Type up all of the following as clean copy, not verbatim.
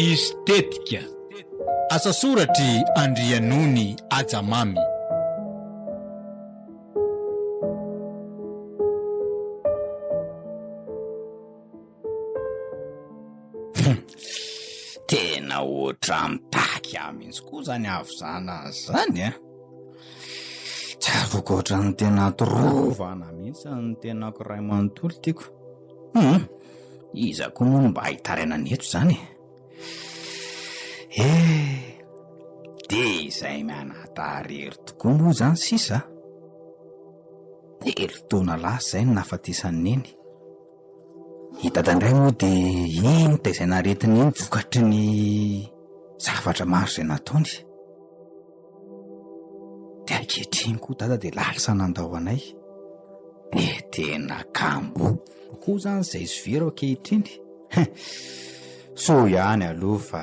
Diso tetika. Asa soratry Andrianony Ajamamy. Tena oatra mitaky mihitsy koa zany avy zana zany a. Tsaroko oatra ny tena torovana mihitsy ny tena koray manontolo tiako. Iza koa moa mba hitarana neto zany. De izay manatarery tokoa moa zany sisa. 3 taona lasa zay nahafatisany neny. Hitadandray moa de iny izay naretiny iny vokatry ny zavatra maro izay nataony. De ankehitriny koa dada de lalsa nandao anay. De tena kambo koa zany izay zovero ankehitriny. So ihany aloha fa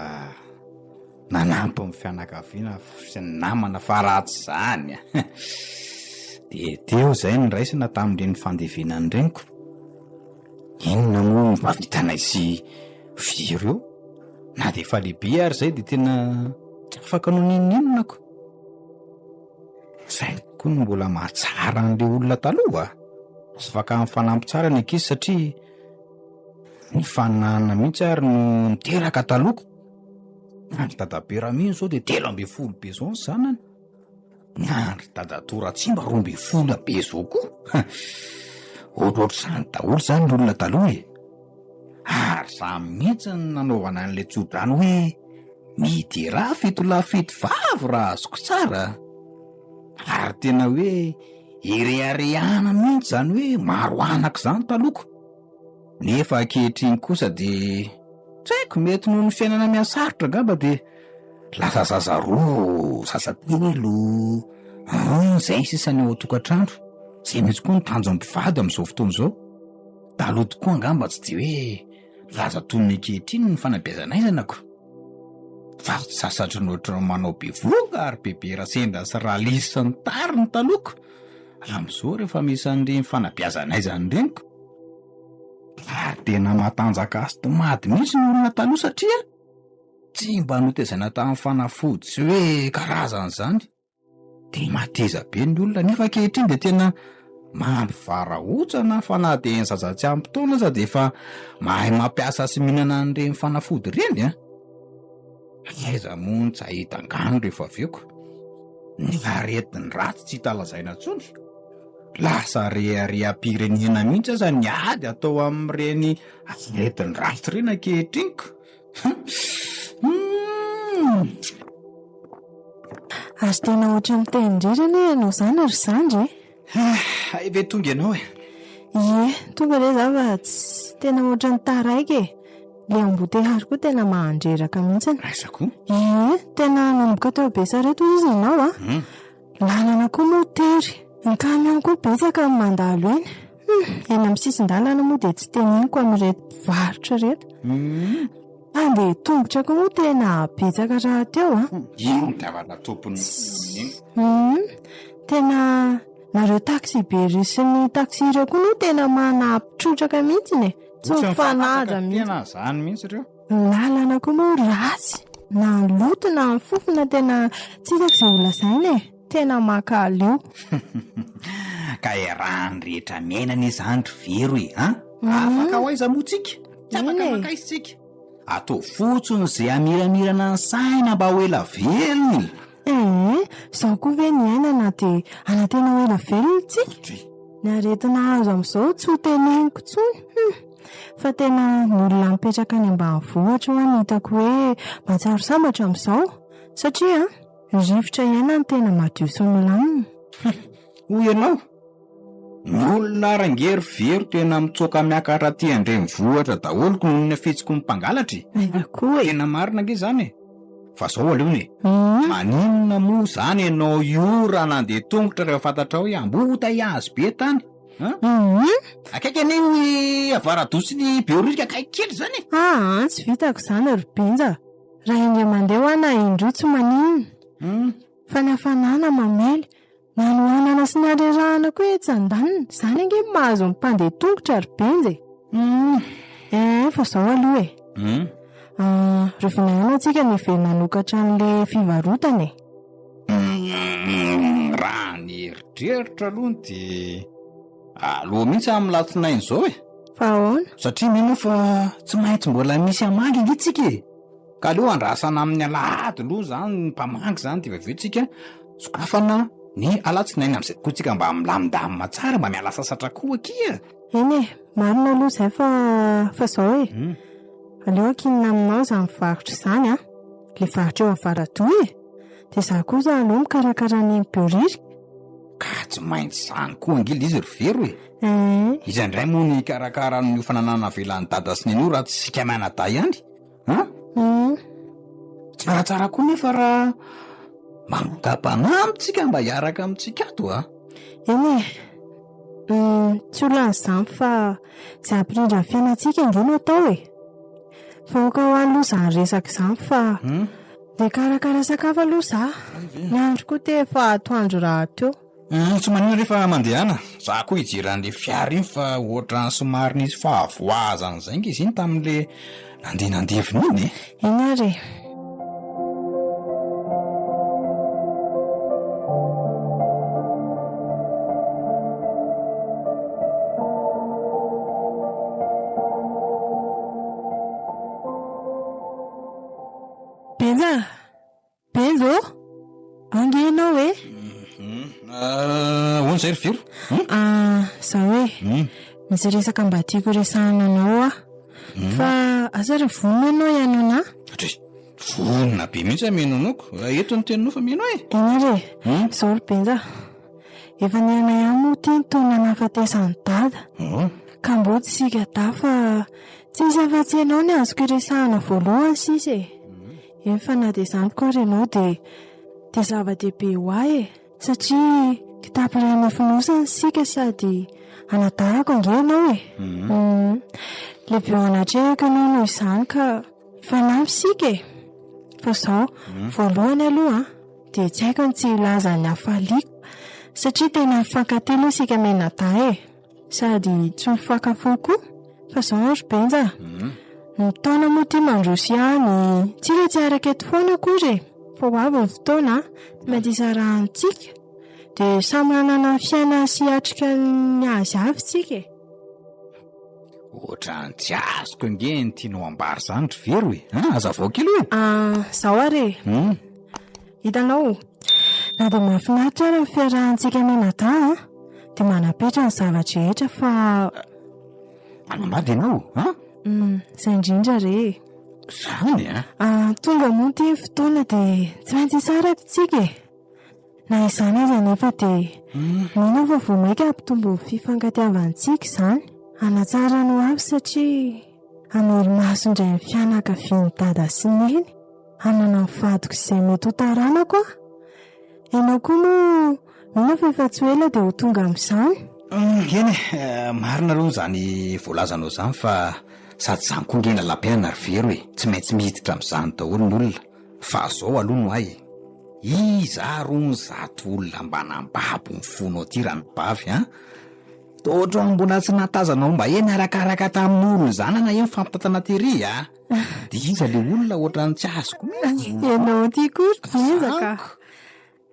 nanampy amin'ny fianakaviana sy ny namana fa ratsy zany. De teo zay ny raisina tamin'ireny fandevenany reniko. Inona moa mahavitanay sy viro eo? Na de efa lehibe ary zay de tena tsy afaka no ninonako. Zay koa no mbola mahatsara an'ilay olona taloha. Tsy afaka amin'ny fanampy tsara ny ankizy satria ny fananana mihitsy ary no niteraka taloko. Ny dadabera mihitsy zao de 13 be zao ny zanany. Ny andry dadatora tsimba 12 be zao koa. Ohatrohatr'izany daholo zany ny olona taloha e. Ary samy mihitsy ny nanaovana an'ilay tsodrano hoe mity raha fito lafito vavy raha azoko tsara. Ary tena hoe ireharehana mihitsy zany hoe maro anaka zany taloko. Nefa ankehitriny kosa de tsy haiko mety noho ny fiainana mihasarotra ngamba de lasa zaza roa, zaza telo. Zay sisany ao an-tokantrano. Zay mihitsy koa ny tanjo am-pivady amin'izao fotoana izao. Taloha tokoa angamba tsy de hoe laza tonony ankehitriny ny fanabeazanaizanako. Fa sasatra ny ohatry manao be voga ary bebe rasendra sy ralisy sy ny tariny taloko. Amin'izao rehefa misy an'ireny fanabeazanaizany reniko. Ary tena matanjaka azy tomady mihitsy ny olona taloha satria tsy mba notezaina tamin'ny fanafody sy hoe karazany zany. De mateza be ny olona nefa ankehitriny de tena mampivarahotsana fa na de ny zaza tsy ampy taona aza de efa mahay mampiasa sy mihinana an'ireny fanafody ireny a. Aiza moa ny tsy ahita angano rehefa aveko. Ny aretin'ny ratsy tsy hitalazaina intsony. Lasa rehaream-pirenena mihitsy aza ny ady atao amin'ireny aretin'ny ratsy ireny ankehitrinyko. Azo tena ohatry mitendrirana ianao zany ry Zandry e? Eve tonga ianao e? Ie, tonga le za fa tsy tena ohatry ny taraiky e. Le ambotehary koa tena mahandreraka mihitsy. Aisa koa? Ie, tena nanomboka tao be sareto izy ianao a. Lalana koa moa tery. Ny kamion koa betsaka amin'ny mandalo eny. Eny amin'ny sisin-dalana moa de tsy teneniko amin'ireto mpivarotra reto. De tongotra koa moa tena betsaka raha teo a. Ino davana tompony iny? Tena nareo taxi bery sy ny taxi ireo koa no tena manampitrotraka mihitsy ne. Tsy mifanaja mihitsy. Tena zany mihitsy ireo. Lalana koa moa ratsy. Na loto na ny fofona tena tsy hitako izay olona zainy e. Tena makaleo. Ka raha ny rehetra miainana izany ry vero e, afaka ho aiza moa tsika? Tsy afaka makaisitsika. Atao fotsiny izay amiramirana ny saina mba ho ela velony. Zao koa ve ny ainana de anatena ho ela velony tsika. Ny aretina azo amin'izao tsy ho teneniko tsony. Fa tena ny olona mipetraka any ambanivohitra ho any hitako hoe mahatsiaro sambatra amin'izao. Satria rivotra iainana tena madio sy milamina. Hoy ianao, ny olona rangery vero tena mitsoka miakatra aty andrenivohitra daholoko noho ny afetsiko ny mpangalatra. Koa tena marina ange zany e. Fa zao aleony e. Maninona moa zany ianao io raha nandeha tongotra rehefa fantatra hoe ambota iazy be tany? Akaiky anie avaradosiny beorika akaiky kely zany e. Tsy vitako zany ry Benja. Raha indray mandeha ho ana indro tsy maninona. Fa ny hafanana mamely. Na ny anana sy ny arerahana koa etsy andaniny. Zany ange mahazo ny mpandeha tongotra ry Benja. Fa zao aloha e. Rehefa antsika ny velona nokatra n'le fivarotany. Raha ny eritreritra aloha de aloha mihitsy amin'ny latsinainy zao Fa ahoana? satria mino fa tsy maintsy mbola misy hamangy antsika ka aleo andrasana amin'ny alahady aloha zany ny mpamangy zany de aveo tsika sokafana ny alatsinainy am'izay koa tsika mba milamindamina tsara mba miala sasatra koa kia. Eny marina aloha zay fa zao aleo akinina aminao zany varotra izany le varotra eo Avaratoa de za kosa aloha mikarakara ny biorira. Ka tsy maintsy zany koa angila izy rivero izy andray moa ny karakara ny fananana velan'ny dada sy neny io raha tsy sika manada ihany tsaratsara koa nefa raha mamokam-panampitsika mba hiaraka amintsika ato Eny tsy olan'izany fa zay ampirindra ny fiainantsika angino atao fa oka ho aloha zany resaka izany fa de karakara sakafo aloha za ny andro koa te fa atoandro raha teo. Tsy manina rehefa mandehana za koa hijeran'le fiara iny fa ohatrany somary nisy fahavoazana zay nge izy iny tamin'le nandehanandevina iny Eny ary Benzo angenao hoany zay rivero za hoe misy resaka mba tiako resahana anao fa asa ry vonona anao ianona vonona be mihitsy amenonako eto ny teninao fa meno Eny ary zao ry Benja efa niana ihany moa ty ny taona nahafatesany dada ka mbo tsy sika da fa tsy misy afa-tsy ianao ny azoko iresahana voalohany sisa efa na de zany koa renao de zava-dehibe ho ahy satria kitapo iray nofonosany sika sady anadarako angenao le bio anatrehako anao noho izany ka fanampy sika fa zao voalohany aloha de tsy haiko ny tsy ilaza ny hafaliako satria tena mifankatelo sika menada sady tsy mifakafo koa fa zao ry Benja ny taona moa ty mandroso ihany tsika tsy araka eto foana akory fa ho avy ny fotoana mety isarahantsika de samy manana ny fiaina sy atrika ny azy avy tsika ohatrany tsy azoko nge ny tianao ambary zany rivero aza vaokely zao ary hitanao na de mahafinaritra ary ny fiarahantsika menada de manapetra ny zavatra rehetra fa manambady ianao zay indrindra zany tonga moa ty fotoana de tsy maintsy isaraka tsika na izany aza nefa de mino fa vao maika ampitombo ny fifankatiavantsika izany anatsara no avy satria hamery maso indray ny fianakavian'ny dada sy neny hanana ny vadiko izay mety ho taranako ianao koa moa mino fa efa tsy ela de ho tonga amin'izany eny marina aloha zany voalazanao zany fa sady zany koa ngena lampiana rivero tsy maintsy miditra amin'izany daholo ny olona fa zao aloha no ahy iza ro ny zato olona mbanambabo ny fonao ty rano bavy tohatra mbola tsy natazanao mba eny arakaraka tamin'olona zany na eny fampitatana tery de iza le olona ohatrany tsy azoko ianao ty koa ezaka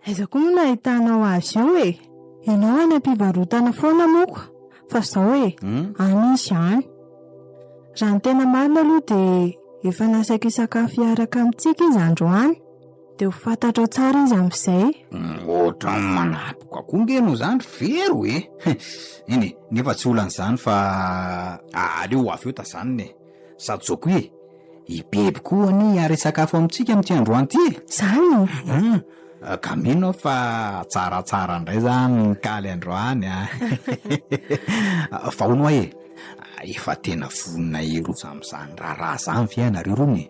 aiza koa moa nahitanao azy io ianao any am-pivarotana foana moka fa zao anisy any raha ny tena marina aloha de efa nasaka isakafo iaraka amintsika izy androany de ho fantatro tsara izy amin'izay ohatra manapoka koa ngeno zany rivero eny nefa tsy olan'izany fa aleo avy eo ta zany sady zao koa ibeby koa ny ary sakafo amintsika amin'ty androany ty zany ka mino fa tsaratsara indray zany nikaly androany fa hono efa tena vonina erosa amin'izany raha zany fiainareo rony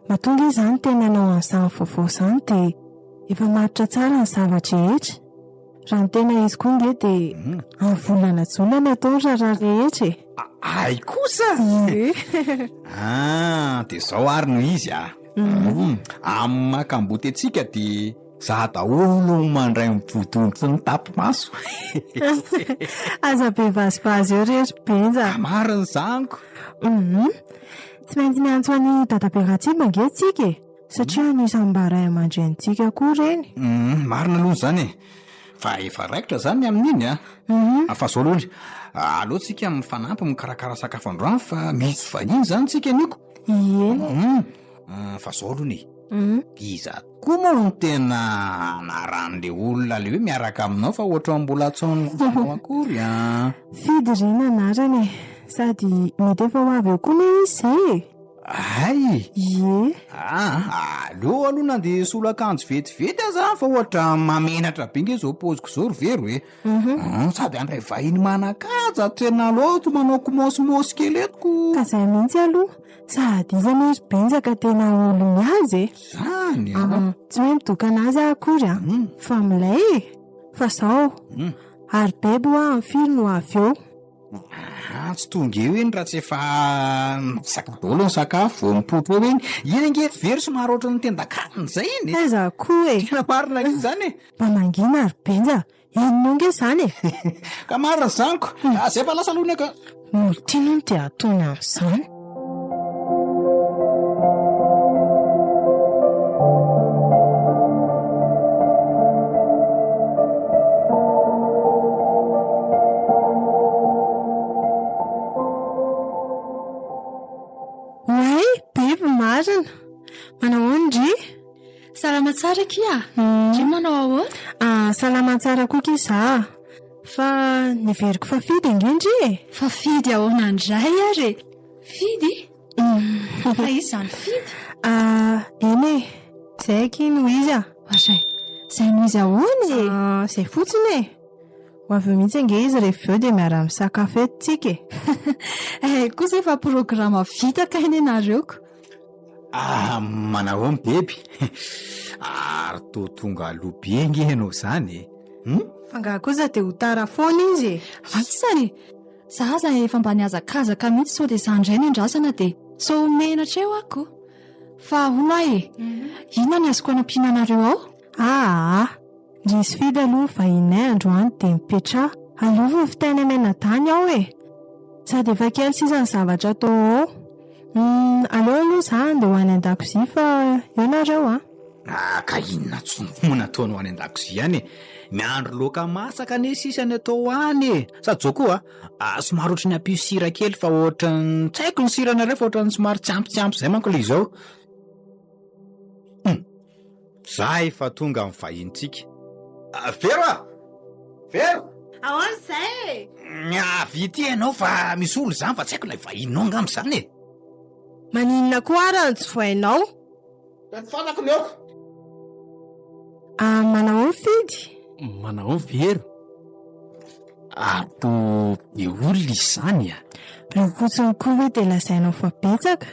mahatonga izany tena anao an'izany vaovao izany de efa maritra tsara ny zavatra rehetra raha ny tena izy koa nge de amin'ny volana jolana atao ny raharaha rehetra ay kosa de zao ary no izy amin'ny makamboty atsika de za daholo mandray mibodontso ny tapimaso aza be vazivazy eo rehetra Benja mariny zaniko Tsy maintsy miantso any dadaberantsika mangehtsika e, satria anisan'ny ray aman-drenitsika koa reny. Marina aloha zany e, fa efa raikitra zany amin'iny fa zao aloha aleotsika mifanampy mikarakara sakafo androany fa misy vahiny zany tsika niko. Eny. Fa zao aloha iza koa moa no tena naran'le olona le hoe miaraka aminao fa ohatra mbola atsaonao akory Fidy reny anarany e, sady mety efa ho avy eo koa moa izy ay Ie. aleo aloha nandeha solo-akanjo vetivety aza fa ohatra mamenatra be nge zao poziko zao ry vero e sady andray vahiny manakaja tena loto manao komosomosy kely etiko Ka zay mihitsy aloha, sady iza moa izy benzaka tena olony azy e. zany Tsy hoe midoka anazy akory fa milay e. Fa zao ary bebo amin'ny firy no avy eo. Tsy tonga eo eny raha tsy efa sakadolo ny sakafo vao mipotro eo eny iny nge very somary ohatry ny tendakaniny zay iny Aiza koa e, tena marina iny zany e mba mangina ary benja, inona nge zany e. ka marina zaniko zay fa lasa aloha ka Olo tiana no dia ataony amin'izany. Way, bebe marina. Manao ondry? Salama tsara kia. Ry manao ahoana? Salama tsara koa kiza. Fa niveriko fa fidy ingendry e. Fa fidy ahoana andray ary. Fidy? Fa izy zany fidy? Eny e, zay kiny ho izy Azay, zay no izy ahoana e? Zay fotsiny e. Ho avy mihitsy ange izy rehefa eo dia miara misakafo eto tsika e. Kosa efa programa vita ka eny ianareoko. manao beby ary to tonga alobe nge ianao zany Fanga kosa dia ho tara foana izy e. Aisany, zaza efa mba niazakazaka mihitsy sao dia zandray ny andrasana dia so menatra eo ako. Fa hono e, inona ny azoko anampianareo ao? Risy fidy aloha vahinay androany dia mipetra. Alova fitaina menadany ao e. Sady efa kely sisa ny zavatra atao ao. Aleo aloha zany dia ho any an-dakozia fa eo nareo ka inona tsony nataony ho any an-dakozia any e miandro loka masaka ane sisany atao any e sady zao koa somary ohatry ny ampio sira kely fa ohatra tsy haiko ny siranareo fa ohatra ny somary tsampitsiampy zay manko le izao zay fa tonga amin'ny vahintsika vero vero Ahoana zay? Vity ianao fa misy olo zany fa tsy haiko ilay vahinao angamba zany e Maninona koa ary ny tsy vohainao? fantako ny aoko Manao fidy? Manao vero ato be olona izany Lokotsiny koa hoe dia lazainao fa betsaka.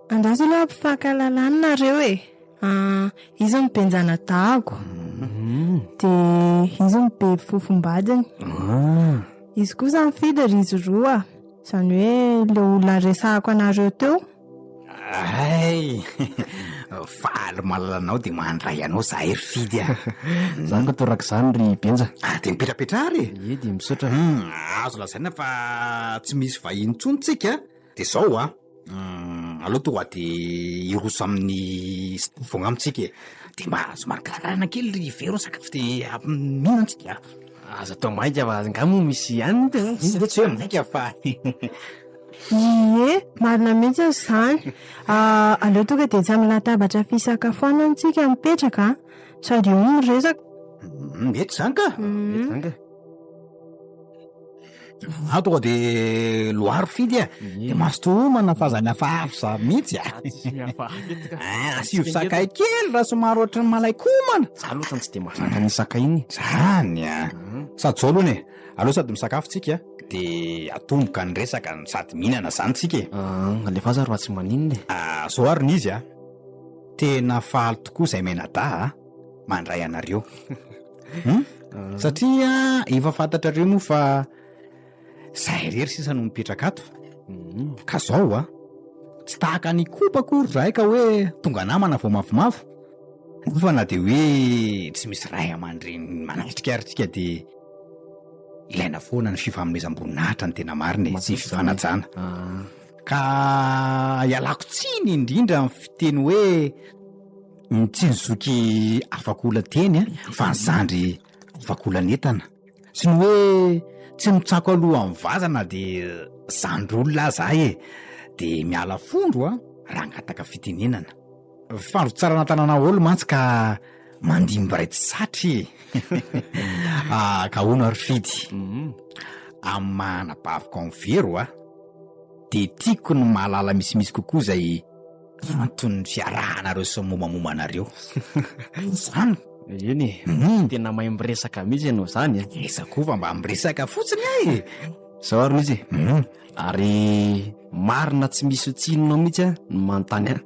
Andraso aloha ampifankalalana nareo e. Izy mibenjana dago. Dia izy mibeby fofombadiny. Izy kosa mifidy ry izy roa. Izany hoe ilay olona resahako anareo teo. Faly malalanao dia mandray anao za ery fidy Zany ka toraka izany ry benja. dia mipetrapetra ary Dia misaotra. azo lazaina fa tsy misy vahiny tsony tsika dia zao aloha tonga dia iroso amin'ny fogna amintsika dia mba somary karakarana kely ry vero sakafo dia mihinantsika Aza tao mainka fa angamo misy ihany izy dia tsy hoe maika fa Ie, marina mihitsy izany. Aleo tonga dia tsy amin'ny latabatra fisakafoanana antsika mipetraka sady eo no resaka. mety zany ka zany ka. tonga dia loary fidy dia maso to manafazana fafy za mihitsy asivy sakay kely raha somary ohatry ny malaikomana Za loatra tsy dia mahazaka ny sakay iny. zany sady zao aloha aleo sady misakafo tsika dia atomboka ny resaka sady mihinana zany tsika Alefa aza raha tsy maninona zao ary n'izy tena faly tokoa zay menada mandray anareo satria efa fantatrareo moa fa zay rery sisa no mipetraka ato ka zao tsy tahaka ny kopakory zahay ka hoe tonga namana vao mafimafy fa na dia hoe tsy misy ray aman-dreny manatrika arytsika dia ilaina foana ny fifanomezam-boninahitra ny tena marina sy fifanajana ka ialako tsiny indrindra amin'ny fiteny hoe tsy nyzoky afakola teny fa ny zandry afakolanetana sy ny hoe tsy mitsako aloha amin'ny vazana de zandr'olona zahy de miala fondro raha angataka fitenenana fandro tsara anatanana olo mantsy ka mandimby ray tsy satry ka hono ary fidy amin'ny mahanabaviko amin'ny vero de tiako ny mahalala misimisy kokoa zay antony fiarahanareo sy mombamomanareo zany eny tena mahay miresaka mihitsy ianao zany esakova mba miresaka fotsiny zao ary mihitsy ary marina tsy misy tsinonao mihitsy no manontany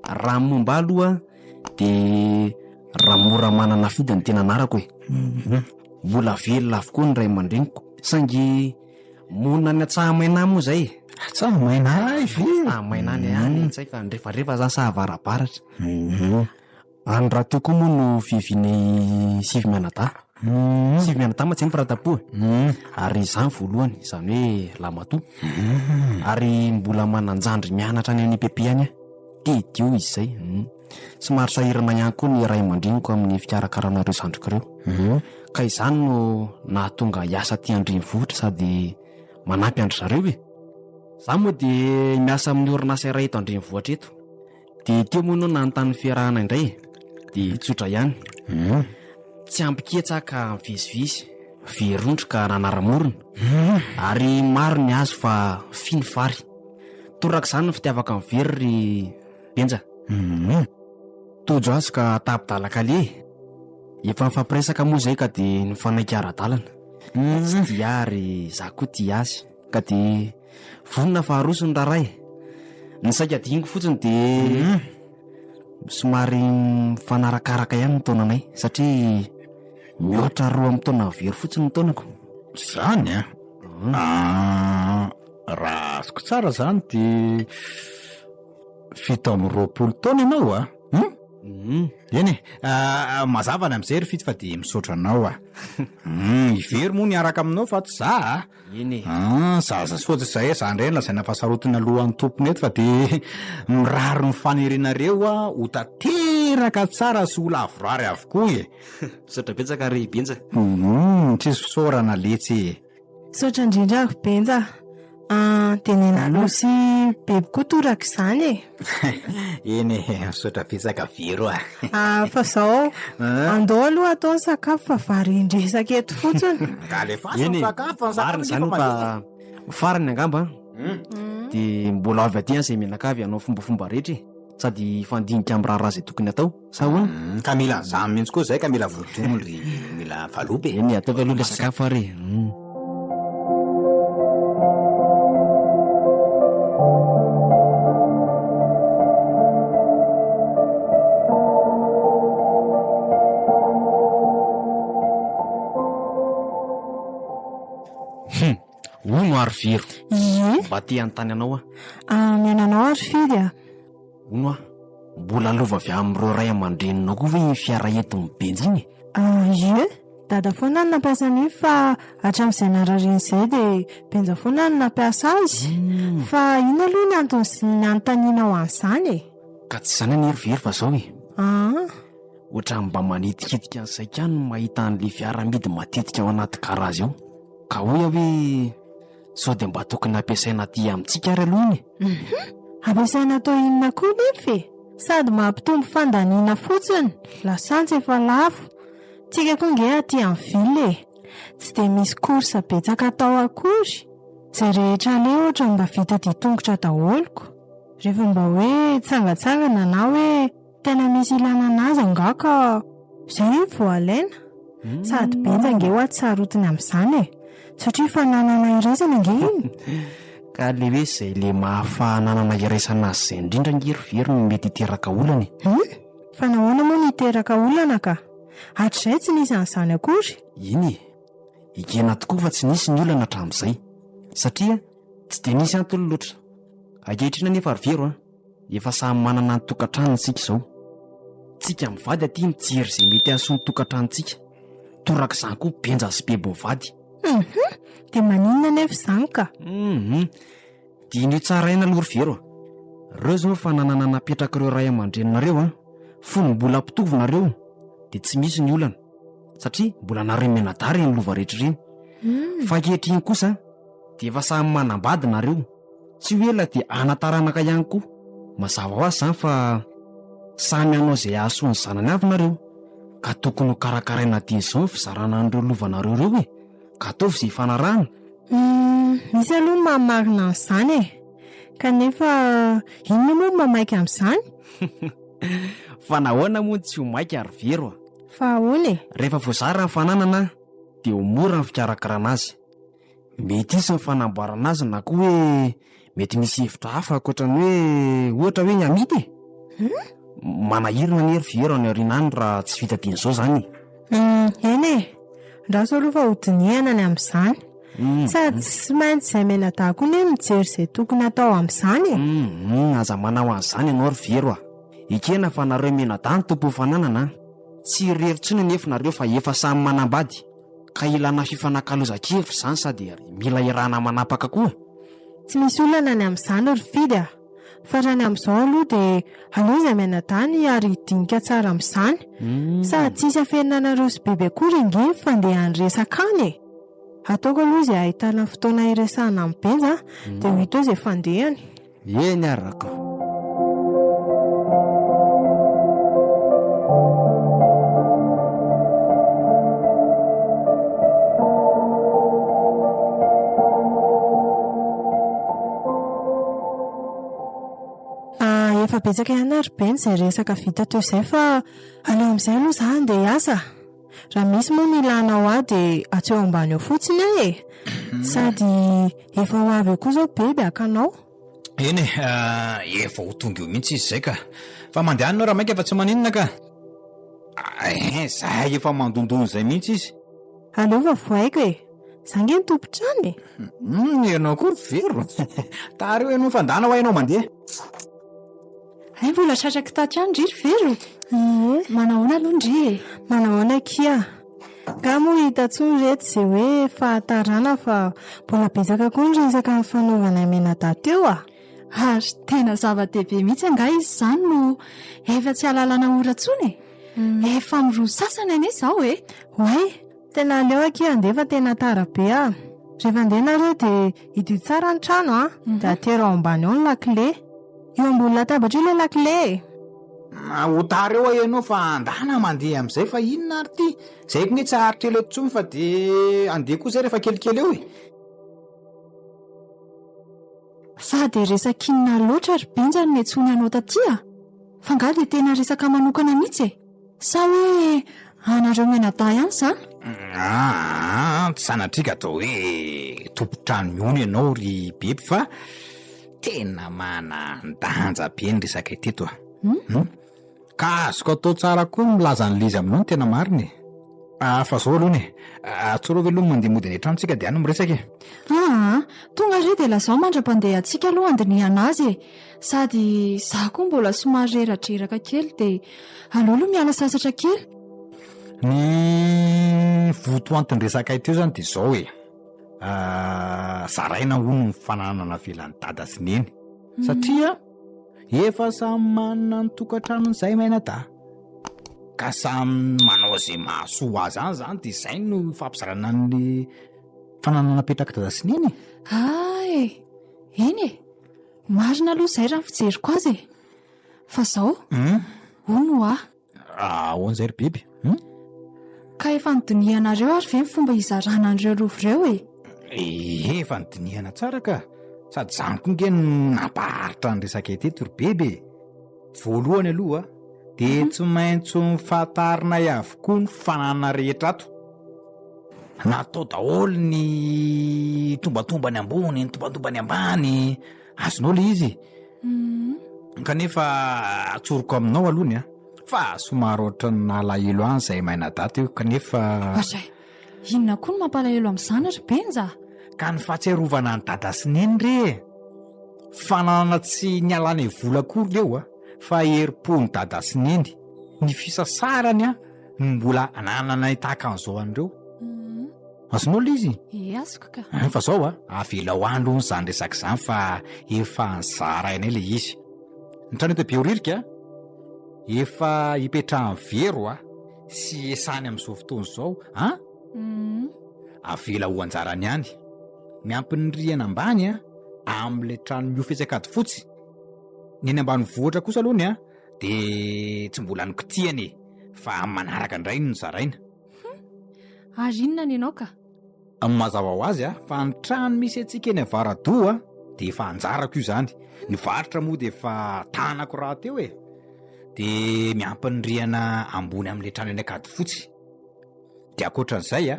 raha momba aloha de raha mora manana fidy ny tena anarako mbola velona avokoa ny ray aman-dreniko saingy monina ny atsahamaina moa zay tsahamaina maina any tsay ka ndrefandrefa zany sahavarabaratra any raha toko moa no vivinay sivy mianadahy ma tsy ny firatapoa ary izany voalohany izany hoe lamatoa ary mbola mananjandry mianatra any PP any tedio izy zay somary sahirana ihany koa ny ray aman-dreniko amin'ny fikarakarana zandriko ireo ka izany no nahatonga hiasa ty andrenivohitra sady manampy andry zareo za moa de miasa amin'ny orinasa iray eto andrenivohitra eto de teo moa no nanontany fiarahana indray de tsotra ihany tsy ampiketsaka visivisy verondro ka nanaramorona ary maro ny azo fa finy fary toraka izany no fitiavaka amin'ny very benja tojo azy ka tapidalakale efa mifampiresaka moa zay ka de nifanaiky ara-dalana tsy dia ary za koa tia azy ka de vonona fa arosony raray ny saika dingo fotsiny de somary mifanarakaraka ihany ny taonanay satria mihoatra roa amin'ny taona very fotsiny ny taonako zany raha azoko tsara zany de 7 taona ianao eny mazavana am'izay ry fitsy fa de misaotra anao ivery moa niaraka aminao fa tsy za eny zaza fotsy zay zandray lazay nafasarotiny alohan'ny tompony eto fa de mirary ny fanerenareo ho tateraka tsara sy ho lavorary avokoa misaotra betsaka ry benja tsisy fisaorana letsy saotra indrindra benja de nenalo sy bebe koa toraka izany eny misaotra betsaka vero fa zao andao aloha atao ny sakafo fa vary indresaka eto fotsiny ka le fasakafo marina zany fa farany angamba de mbola avy aty zay menakavy anao fombafomba rehetra sady fandinika amin'ny raha zay tokony atao sa hoana ka mila zany mihitsy koa zay ka mila vodromondry mila valopy eny ataovy aloha le sakafo ary ono ary vero mba te anontany anao miananao ary fidy ono mbola lova avy amin'ireo ray aman-dreninao koa ve fiara entin'ny benjy iny dada foana ny nampiasa an'iny fa hatramin'izay narareny izay de benja foana ny nampiasa azy fa ino aloha ny antony sy ny anontaniana ho an'izany ka tsy zany any ry very fa zao ohatra mba manitikitika an'izay kany no mahita an'le fiaramidy matetika ao anaty garazy ao ka hoy hoe sao de mba tokony ampiasaina aty amintsika ary aloha iny ampiasaina atao inona koa nefa sady mampitombo fandaniana fotsiny lasantsy efa lafo tsika koa nge aty amin'ny vily tsy de misy korsa betsaka atao akory zay rehetra le ohatra mba vita ditongotra daholoko rehefa mba hoe tsangatsangana na hoe tena misy ilana anazy angaka zay voalaina sady benja nge ho atsarotiny amin'izany satria fananana iraisana nge iny ka le hoe zay le mahafananana iraisana azy zay indrindra ngeryvery no mety hiteraka olana fa nahoana moa niteraka olana ka hatr'izay tsy nisy an'izany akory iny ikena tokoa fa tsy nisy ny olana hatramin'izay satria tsy de nisy antony loatra ankehitrina nefa ary vero efa samy manana ny tokantranon-tsika izao tsika mivady aty mijery zay mety asony tokantranontsika toraka izany koa benja sy bebo mivady de maninona nefa izany ka diny tsara ina aloha ry Vero. Reo zao fa napetraka ireo ray aman-dreninareo fonom-bola mpitovy nareo dia tsy misy ny olana satria mbola naremenadary ny lova rehetra ireny. Fa ankehitriny kosa dia efa samy manambady nareo, tsy ho ela dia anataranaka ihany koa. Mazava ho azy zany fa samy hanao izay ahasoany zanany avy nareo, ka tokony ho karakaraina dia izao ny fizarana an'ireo lovanareo ireo ka ataovy izay fanarahana. Misy aloha ny mamarina an'izany kanefa inona moa no mamaika amin'izany? Fa nahoana moa tsy ho maika ary Vero? Fa ahoana rehefa voazara ny fananana dia ho mora ny fikarakarana azy. Mety isy ny fanamboarana azy na koa hoe mety misy hevitra hafa ankoatrany hoe ohatra hoe ny amidy. Manahirina ny hery Vero any aoriana any raha tsy vita dian'izao zany. Eny raso aloha fa hodinihana ny amin'izany sady tsy maintsy izay menadahako ny mijery izay tokony atao amin'izany. Aza manao an'izany ianao ry Vero ekena fa nareo menadahy ny tompo fananana, tsy reritsiny nefa nareo fa efa samy manambady, ka ilana fifanankalozan-kevitra izany sady mila irana manapaka koa. Tsy misy olana ny amin'izany ry Fidy fa raha ny amin'izao aloha dia aleo izay menadany ary hidinika tsara amin'izany sady tsisy afeninanareo sy bebe akory inge fandehan'ny resaka any. Ataoko aloha izay ahitana fotoana iresahana amin'ny benja dia ho hita izay fandehany. Eny araka. Efa betsaka ihany ary beny izay resaka vita teo izay fa aleo amin'izay aloha izany dia hiasa. Raha misy moa ny ilana ho ahy dia atseo ambany eo fotsiny sady efa ho avy eo koa izao bebe akanao. Eny efa ho tonga eo mihitsy izy zay ka fa mandeha anao raha maika fa tsy maninona ka. Zay efa mandondony izay mihitsy izy. Aleo fa voaiko zange ny tompotrany. Ianao koa Vero. Tara eo ianao fandana ho hainao mandeha. Ay mbola tratraka taty any ndry Vero. Manahoana aloha ndry Manahoana kia ka moa hitantsony reto izay hoe fahatarana fa mbola betsaka koa ny resaka ny fanaovana menadahy teo ary tena zava-dehibe mihitsy anga izy izany no efa tsy alalana orantsony efa miroa sasany anie izao Oay tena aleo akia andefa tena tara be rehefa andeha nareo dia hidio tsara ny trano dia atero ao ambany ao ny lakile. Eo ambony latabatra io ilay lakile. Otara eo ianao fa andana mandeha amin'izay fa inona ary ty zay ko ny tsy aharitra elo intsony fa dia andeha koa izay rehefa kelikely eo Fa dia resaka-kinina loatra ry benjany ny antsony anao taty fa nga dia tena resaka manokana mihitsy sa hoe anareo menadahy ihany izany? Tsy sanatrika atao hoe tompotrano miony ianao ry bebe fa tena manandanja be ny resaka iteto ka azoko atao tsara koa milaza ny lizy aminao ny tena mariny. Fa zao aloha atsoro ve aloha mandeha mody any an-tranontsika dia ano miresaka tonga re dia lazao mandra-pandeha antsika aloha andiniana azy sady za koa mbola somary reratreraka kely dia aleo aloha miala sasatra kely. Ny votoantony resaka iteo zany dia zao zaraina hono ny fananana velan'ny dada sy neny satria efa samy manana ny tokantranony izay menadahy ka samy manao izay mahasoa azy any zany dia izay no fampizarana ny fananana petraka dada sy neny. Eny marina aloha izay raha fijeriko azy fa zao hono ahoan'izay ry biby ka efa nidinihanareo ary ve ny fomba hizarana an'ireo rovoreo efa nidinihana tsara ka sady zany koa nge nampaharitra ny resaka iteto ry bebe. Voalohany aloha dia tsy maintsy mifatarina avokoa ny fananana rehetra ato. Natao daholo ny tombatombany ambony ny tombatombany ambany azonao le izy kanefa atsoroko aminao alohany fa somary ohatran'ny nalahelo any izay menadahy teo kanefa inona koa no mampalahelo amin'izany ry benja ka ny fahatsiarovana ny dada sy neny re fananana tsy ny alana vola akory leo fa herim-po ny dada sy neny ny fisasarany ny mbola ananana tahaka an'izao an'ireo azonao izy azoko ka. fa zao avela ho any aloha nyzany resaka izany fa efa nizara inay le izy ny trano eto beoririka efa hipetrahany vero sy esany amin'izao fotoana izao avela ho anjarany ihany miampy ny riana ambany am'le trano miofetsakady fotsy ny eny ambany vohatra kosa alohany de tsy mbola nokitiany fa manaraka indray no nizaraina. Ary inona ny ianao ka? Mazava ho azy fa ny trano misy antsika eny Avaradoa de efa anjarako io zany. Ny varotra moa de efa tanako raha teo de miampy ny riana ambony amin'le trano eny akady fotsy. De akoatran'izay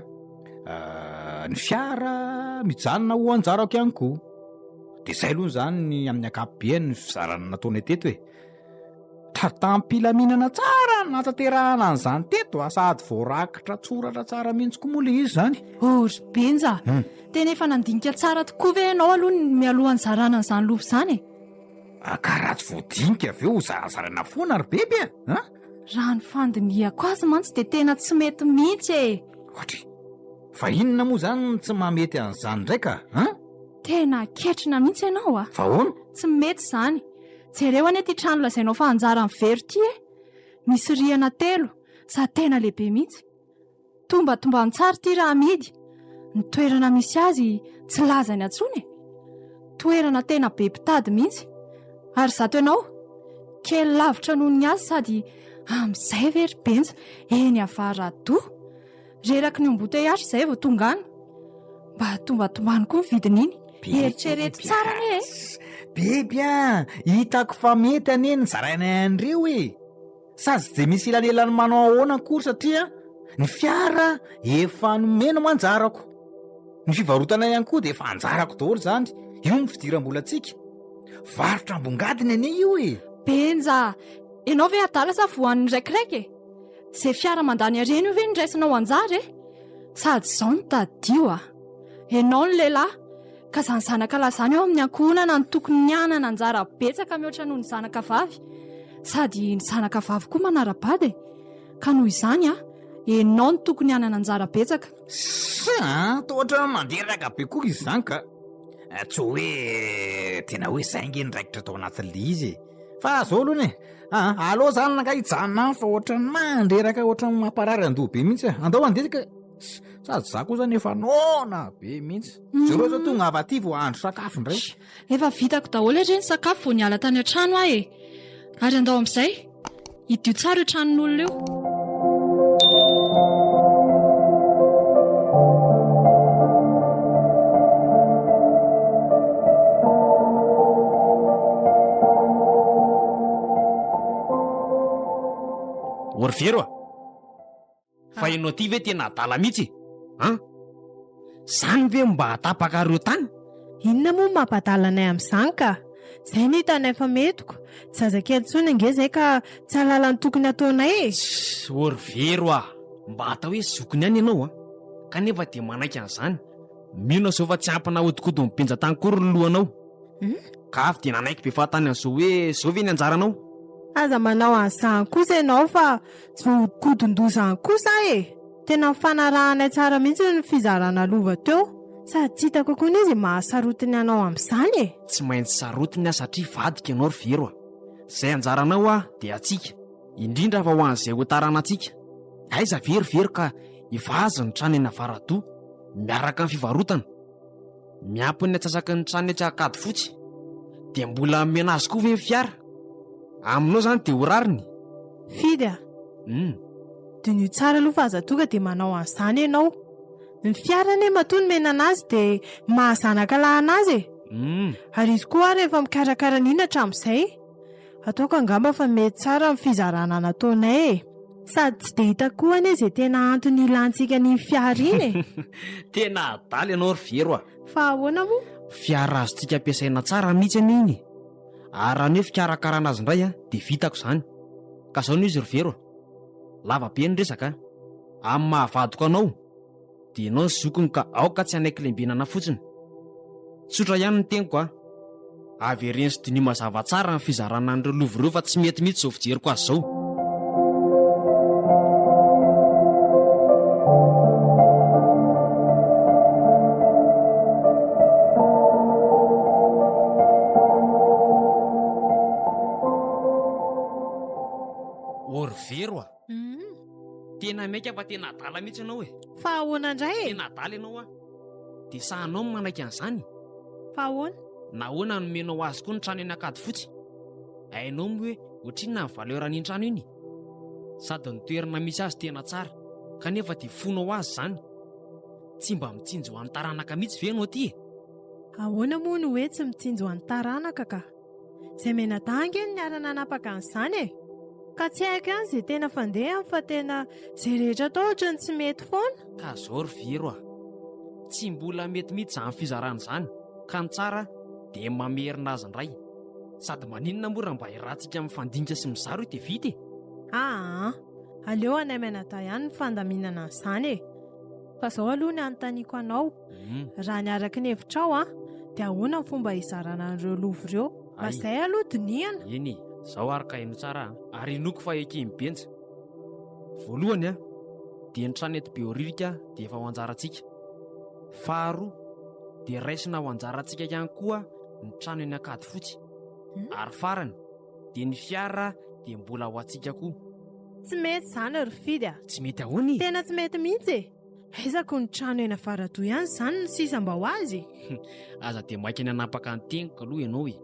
ny fiara mijanona ho anjarako ihany koa. De zay aloha zany ny amin'ny ankapobeny ny fizarana nataony teto tatampilaminana tsara natanterahana an'izany teto sady voarakitra tsoratra tsara mihitsy koa moa le izy zany. Ry Benja, tena efa nandinika tsara tokoa ve ianao aloha ny mialoha anjarana an'izany lovo izany karaha tsy voadinika avy eo zarazarana foana ry bebe raha ny fandinihako azy mantsy de tena tsy mety mihitsy Ohatra, fa inona moa zany tsy mamety an'izany ndraika tena ketrina mihitsy ianao fa hoana tsy mety izany. Jereo anie ty trano lazainao fa anjara ny very ty misy riana 3 sady tena lehibe mihitsy. Tombatomba tsara ty raha amidy. Ny toerana misy azy tsy lazany atsony toerana tena be mpitady mihitsy. Ary zato ianao kely lavitra noho ny azy sady amin'izay very Benja eny Avaradoa reraky ny embouteillage izay vao tonga any mba tombatomban'ny koa ny vidin'iny. Eritrereto tsara anie bebe hitako fa mety anie ny zaraina an'ireo sady tsy de misy ilanelany manao ahoana akory satria ny fiara efa nomeno manjarako, ny fivarotana ihany koa de efa anjarako daholo zany. Io ny fidiram-bola antsika varotra ambongadiny anie io Benja, ianao ve adala sa voan'ny raikiraiky zay fiara mandany areny io ve ny raisinao anjara sady zao ny tadio ianao ny lehilahy ka zany zanaka lazany ao amin'ny ankohonana ny tokony ny anana anjara betsaka mihoatra noho ny zanaka vavy sady ny zanaka vavy koa manara-bady ka noho izany ianao ny tokony anana anjara betsaka. Tohatra manderaka be koa izy zany ka tsy hoe tena hoe zaingy ny raikitra tao anatin'le izy fa zao alohany aloha zany naka hijanona fa ohatrany mandreraka ohatrany mamparary andoha be mihitsy andao andesaka sady za koa zany efa nona be mihitsy zereo zao tonga avy aty vo andro sakafo indray efa vitako daholo ireny sakafo vo niala tany an-trano ary andao amin'izay idio tsara io tranon'olona io. Orvero fa ianao ty ve tena adala mihitsy zany ve mba hatapaka reo tany? Inona moa mampadalana amin'izany ka? Zay ny hitana efa metiko tsy zazakely tsony nge zay ka tsy halala ny tokony ataonay Orvero mba atao hoe zokony ihany ianao kanefa de manaiky an'izany. Mino sao fa tsy ampina hodikodo mibenja tany kory ny lohanao ka avy de nanaiky be fahatany an'izao hoe zao ve ny anjaranao. Aza manao an'izany kosa ianao fa tsy vohodikondon-dozany kosa tena mifanarahanay tsara mihitsy ny fizarana lova teo sady tsy hitako koa izy mahasarotiny anao amin'izany Tsy maintsy sarotiny satria vadika ianao Orvero zay anjaranao de atsika indrindra fa ho an'izay hotarana atsika aiza verivery ka ivazy ny trano eny Avaradoa miaraka ny fivarotana miampy ny atsasaky ny trano ety Akady fotsy de mbola mena azy koa ve fiara aminao zany de ho rariny fidy diny tsara aloha fa aza tonga de manao an'izany ianao. Ny fiara ane matoa ny menana azy de mahazanaka lahana azy ary izy koa rehefa mikarakara n'ina hatramin'izay ataoko angamba fa mety tsara ny fizarana nataonay sady tsy de hita koa anie zay tena antony ilantsika ny fiara iny tena adaly ianao Orvero fa ahoana moa fiara azontsika ampiasaina tsara mihitsy iny ary raha ny hoe fikarakarana azy indray de vitako izany ka zao no izy Orvero lava be ny resaka amin'ny mahavadiko anao de ianao ny zokony ka aoka tsy hanaiky lembenana fotsiny tsotra ihany ny teniko avy ereny sy diny mazava tsara ny fizarana an'ireo lovoreo fa tsy mety mihitsy zao fijeriko azy zao. tena maika fa tena adala mihitsy ianao e. Fa ahoana indray e? Tena adala ianao a. Dia sahanao manaiky an'izany. Fa ahoana? Nahoana nomenao azy koa ny trano eny Ankady fotsy? Hainao moa hoe ohatrinona ny valeran'iny trano iny? Sady ny toerana misy azy tena tsara, kanefa dia fonao azy izany. Tsy mba mitsinjo ho an'ny taranaka mihitsy ve ianao aty e? Ahoana moa no hoe tsy mitsinjo ho an'ny taranaka ka? Izay menadanga eny ny arana nanapaka an'izany e. Ka tsy haiko ihany izay tena fandehany fa tena izay rehetra atao ohatrany tsy mety foana. Ka zao ry vero a. Tsy mbola mety mihitsy izany fizarana izany. Ka ny tsara dia mamerina azy indray. Sady maninona moa raha mba irantsika mifandinika sy mizaro dia vita e. Aleo anay menada ihany ny fandaminana an'izany e. Fa izao aloha ny anontaniako anao. Raha ny araky ny hevitrao dia ahoana ny fomba hizarana an'ireo lovo ireo? Fa izay aloha dinihana. Eny, izao araka haino tsara ary inoko fa ekemy benja. Voalohany dia ny trano eto Behoririka dia efa ho anjarantsika. Faharoa dia raisina ho anjarantsika ihany koa ny trano eny Ankady fotsy. Ary farany dia ny fiara dia mbola ho antsika koa. Tsy mety izany ry fidy. Tsy mety ahoana? Tena tsy mety mihitsy e. Aizako ny trano eny Avaradoa ihany izany ny sisa mba ho azy. Aza dia maika ny hanapaka ny teniko aloha ianao e.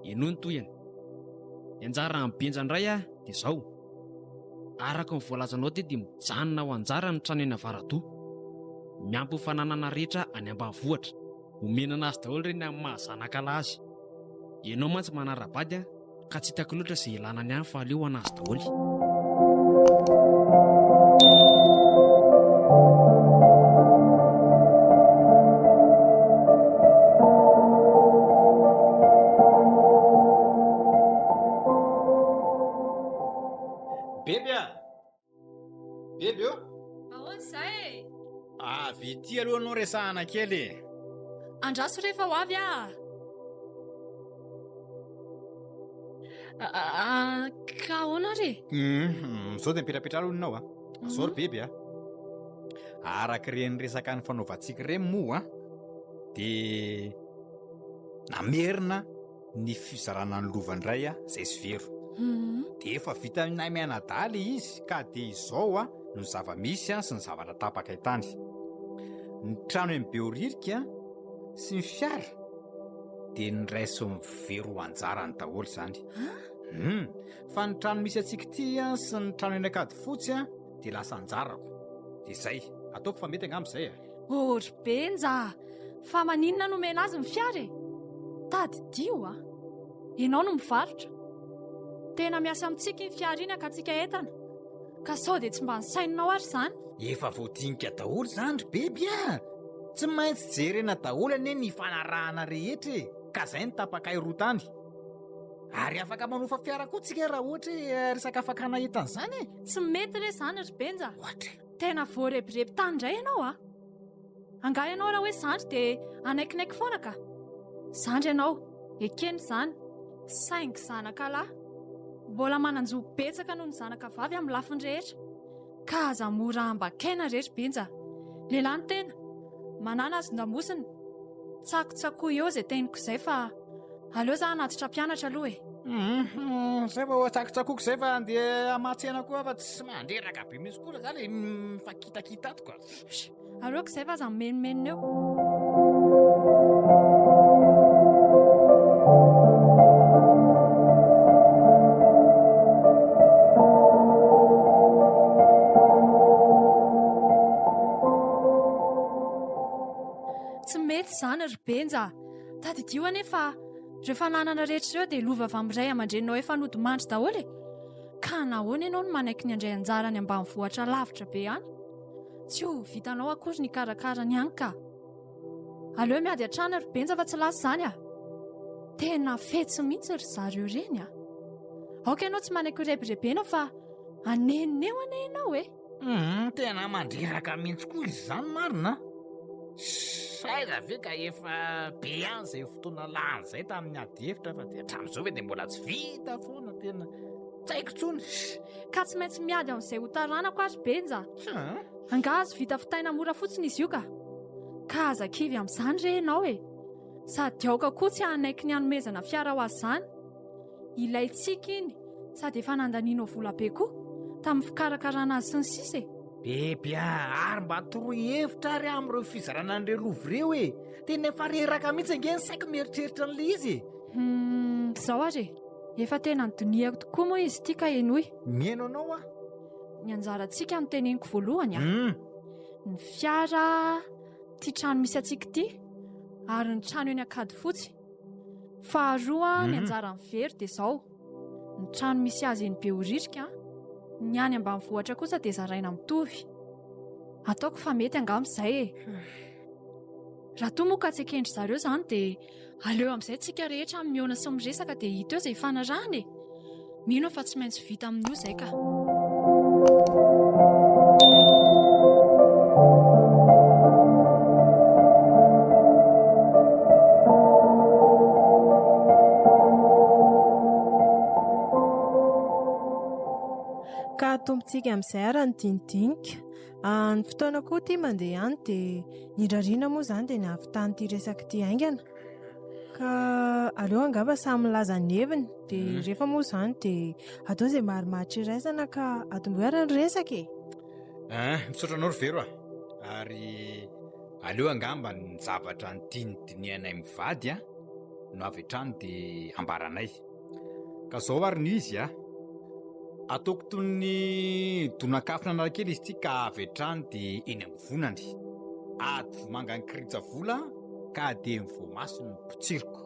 Ianao ny toyana. Ny anjara amin'ny benja indray dia izao. Araka ny voalazanao dia mijanona ho anjara ny trano eny Avaradoa. Miampy ho fananana rehetra any ambanivohitra. Omenana azy daholo ireny amin'ny mahazanaka azy. Ianao mantsy manara-bady ka tsy hitako loatra izay ilanany ihany fa aleo anazy daholo. Bebe io? Ahoana izay? Avy ity aloha anao resahana kely. Andraso rehefa ho avy ka ahoana re? Zao dia mipetrapetra aloha ianao Zao ry bebe araka ireny resaka ny fanaovantsika ireny moa dia namerina ny fizarana ny lova indray izay sy vero. Dia efa vita aminay mianadaly izy ka dia izao no zava-misy sy ny zavatra tapaka etany. Ny trano eny Behoririka sy ny fiara dia ny raiso mivero ho anjarany daholo izany. Fa ny trano misy antsika ity sy ny trano eny Ankady fotsy dia lasa anjarako. Dia izay ataoko fa mety angamba izay. Ry benja, fa maninona no omena azy ny fiara e? Tadidio ianao no mivarotra. Tena miasa amintsika iny fiara iny akatsika entana. Ka sao dia tsy mba nisaininao ary izany? Efa voadinika daholo izany ry bebe tsy maintsy jerena daholo anie ny fanarahana rehetra ka izay ny tapaka roa tany. Ary afaka manofa fiara koa tsika raha ohatra resaka fakana entana izany Tsy mety re izany ry benja. Ohatra Tena voarebireby tany indray ianao Angaha ianao raha hoe zandry dia anaikinaiky foana ka. Zandry ianao, ekeny izany, saingy zanaka lahy. Mbola mananjo betsaka noho ny zanaka vavy amin'ny lafiny rehetra. Ka aza mora ambakena rehetra benja. Lehilahy ny tena, manana azy ndamosiny. Tsakotsako eo izay teniko izay fa aleo za hanatitra mpianatra aloha Zay fa tsakitsakoko izay fa andeha hamatsena koa fa tsy mandreraka be misy koa zany mifakitakita ato ka. Aleoko izay fa aza mimenomenina eo. Tsy mety izany ry benja. Tadidio anefa rehefa nanana rehetra ireo dia lova avy amin'iray aman-dreninao efa nodimandry daholo ka nahoana ianao no manaiky ny andray anjara ny ambanivohitra lavitra be any? Tsy ho vitanao akory ny karakarany ihany ka. Aleo miady hatrany ry benja fa tsy lasa izany Tena fetsy mihitsy ry zareo ireny Aoka ianao tsy manaiky rebirebenao fa anenoneo ane ianao Tena mandreraka mihitsy koa izy izany marina. Saiza ve ka efa be any izay fotoana lany izay tamin'ny ady hevitra fa dia hatramin'izao ve dia mbola tsy vita foana tena tsy haiko intsony. Ka tsy maintsy miady amin'izay ho taranako ary benja. Angaha azo vita fitaina mora fotsiny izy io ka aza kivy amin'izany re ianao sady aoka koa tsy hanaiky ny hanomezana fiara ho azy izany. Ilayntsika iny sady efa nandanianao vola be koa tamin'ny fikarakarana azy sy ny sisa. bebia ary mba toroy hevitra ary am'ireo fizarana an'ireo lovy ireo e tena efa reraka mihitsy ange ny saiko mieritreritra n'le izy Zao ary efa tena nydoniako tokoa moa izy tia ka enoy. mihaino anao a Ny anjarantsika no teneniko voalohany ny fiara ty trano misy atsika ty ary ny trano eny Akady Fotsy. Faharoa ny anjarany very dia zao ny trano misy azy eny Behoririka, ny any ambanivohitra kosa dia zaraina mitovy. Ataoko fa mety angamizay e. Raha toa moa ka tsy ekendry zareo izany dia aleo amin'izay tsika rehetra miona sy miresaka dia hita eo izay fanarahana e. Mino fa tsy maintsy vita amin'io izay ka. Ka tombontsika amin'izay ara ny dinidinika. Ny fotoana koa ity mandeha ihany dia ny rariana moa izany dia nahavitany ity resaka ity aingana. Ka aleo angamba samy milaza ny heviny dia rehefa moa izany dia atao izay marimaritra iraisana ka atombohara ny resaka e. misaotra anao ry vero ary aleo angamba ny zavatra ny dinidinianay mivady no avy hatrany dia ambaranay ka zao ary ny izy ataoko toy ny donakafina anakely izy ty ka avy hatrany dia eny ambovonany ady vomanga ny kiritsy vola ka dia mivoamaso ny potsiriko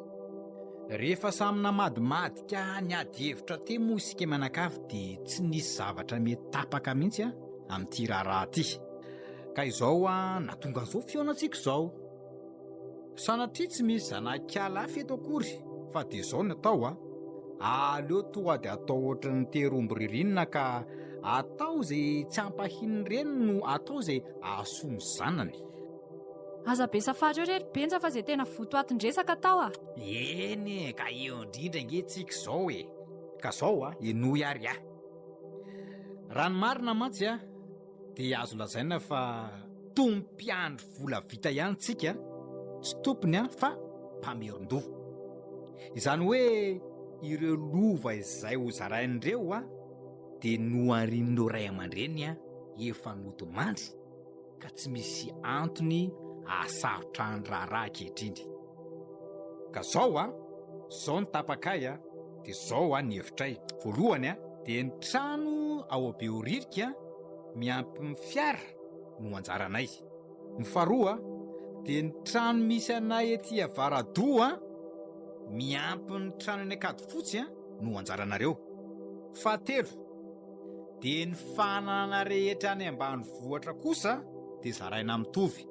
rehefa samy namadimadika ny ady hevitra ty moa isika manakafy dia tsy nisy zavatra mety tapaka mihitsy amin'ity raharaha ty ka izao natonga an'izao fionatsika izao sanatria tsy misy zanakala feto akory fa dia izao ny atao aleo toa dia atao ohatra ny terombo ririnina ka atao izay tsy ampahininy reny no atao izay ahasoany zanany. Aza be safareo rery benja fa izay tena votoatin-dresaka tao eny ka eo indrindra nge tsika izao ka zao enoy ary raha ny marina mantsy dia azo lazaina fa tompiandry vola vita ihany tsika tsy tompony fa mpameron-doha izany hoe ireo lova izay ho zarain'ireo dia noarin'ireo ray aman-dreny efa nodomandry ka tsy misy antony asarotra ny raharaha ankehitriny ka zao ny tapakay dia zao ny hevitray voalohany dia ny trano ao Behoririka miampy ny fiara no anjaranay ny faharoa dia ny trano misy anay ety Avaradoa miampy ny trano eny Akady Fotsy no anjaranareo fahatelo dia ny fanana rehetra any ambanivohitra kosa dia zaraina mitovy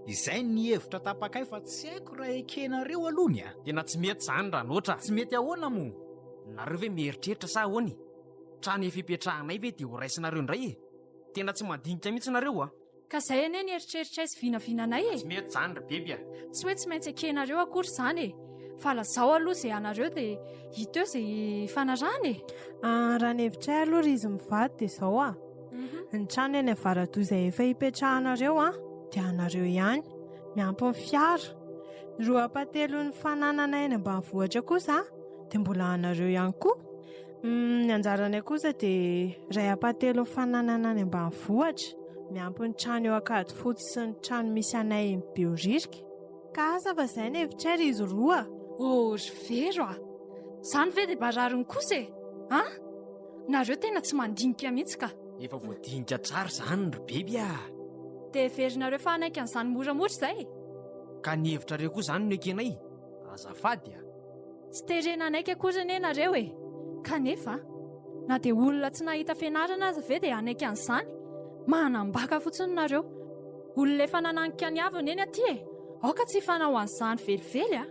izay ny hevitra tapakay fa tsy haiko raha ekenareo alohany tena tsy mety izany raha noatra tsy mety ahoana mo nareo ve mieritreritra sa ahoany trano efa ipetrahanay ve dia ho raisinareo indray tena tsy mandinika mihitsy nareo ka izay ene ny eritreritra izy vinavinanay tsy mety izany ry bebia tsy hoe tsy maintsy ekenareo akory izany fa lazao aloha izay anareo dia hita eo izay fanarahana raha ny hevitray aloha ry izy mivady dia izao ny trano eny Avaradoa izay efa hipetrahanareo dia anareo ihany miampy ny fiara roa apatelo ny fananana eny ambanivohitra kosa dia mbola anareo ihany koa ny anjaranay kosa dia ray apatelo ny fananana any ambanivohitra miampy ny trano eo Akady Fotsy sy ny trano misy anay eny Behoririka ka asa fa izay ny hevitray ry izy roa ry vero izany ve dia barariny kosa nareo tena tsy mandinika mihitsy ka efa voadinika tsara izany ry bebia dia verinareo fa anaiky an'izany moramora izay ka ny hevitrareo koa izany no ekenay azafady tsy terena anaiky akory ane nareo kanefa na dia olona tsy nahita fianarana aza ve dia anaiky an'izany manambaka fotsiny nareo olona efa nananika ny avy eny aty aoka tsy fanao an'izany velively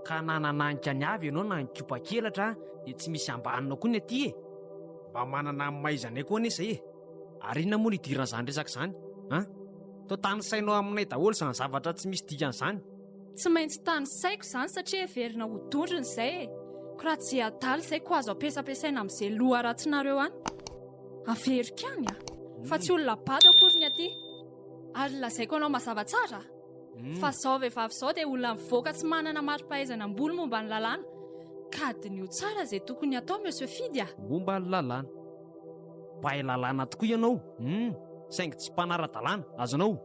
ka nanananika ny avy ianao na nikopa-kelatra dia tsy misy ambanina koa ny aty mba manana amin'ny maizanay koa an'izay ary inona moa nidirana izany resaka izany tao tany sainao aminay daholo izany zavatra tsy misy dikan'izany tsy maintsy tany saiko izany satria verina ho dondriny izay ko raha tsy adaly izay ko azo ampesapesaina amin'izay loha ratsinareo any averika any fa tsy olona bado akory ny aty ary lazaiko anao mazava tsara fa zao vehivavy izao dia olona mivoaka tsy manana mari-pahaizana ambony momba ny lalàna ka adinio tsara izay tokony atao monsieur Fidy momba ny lalàna mampahay lalàna tokoa ianao. Saingy tsy mpanara-dalàna azonao.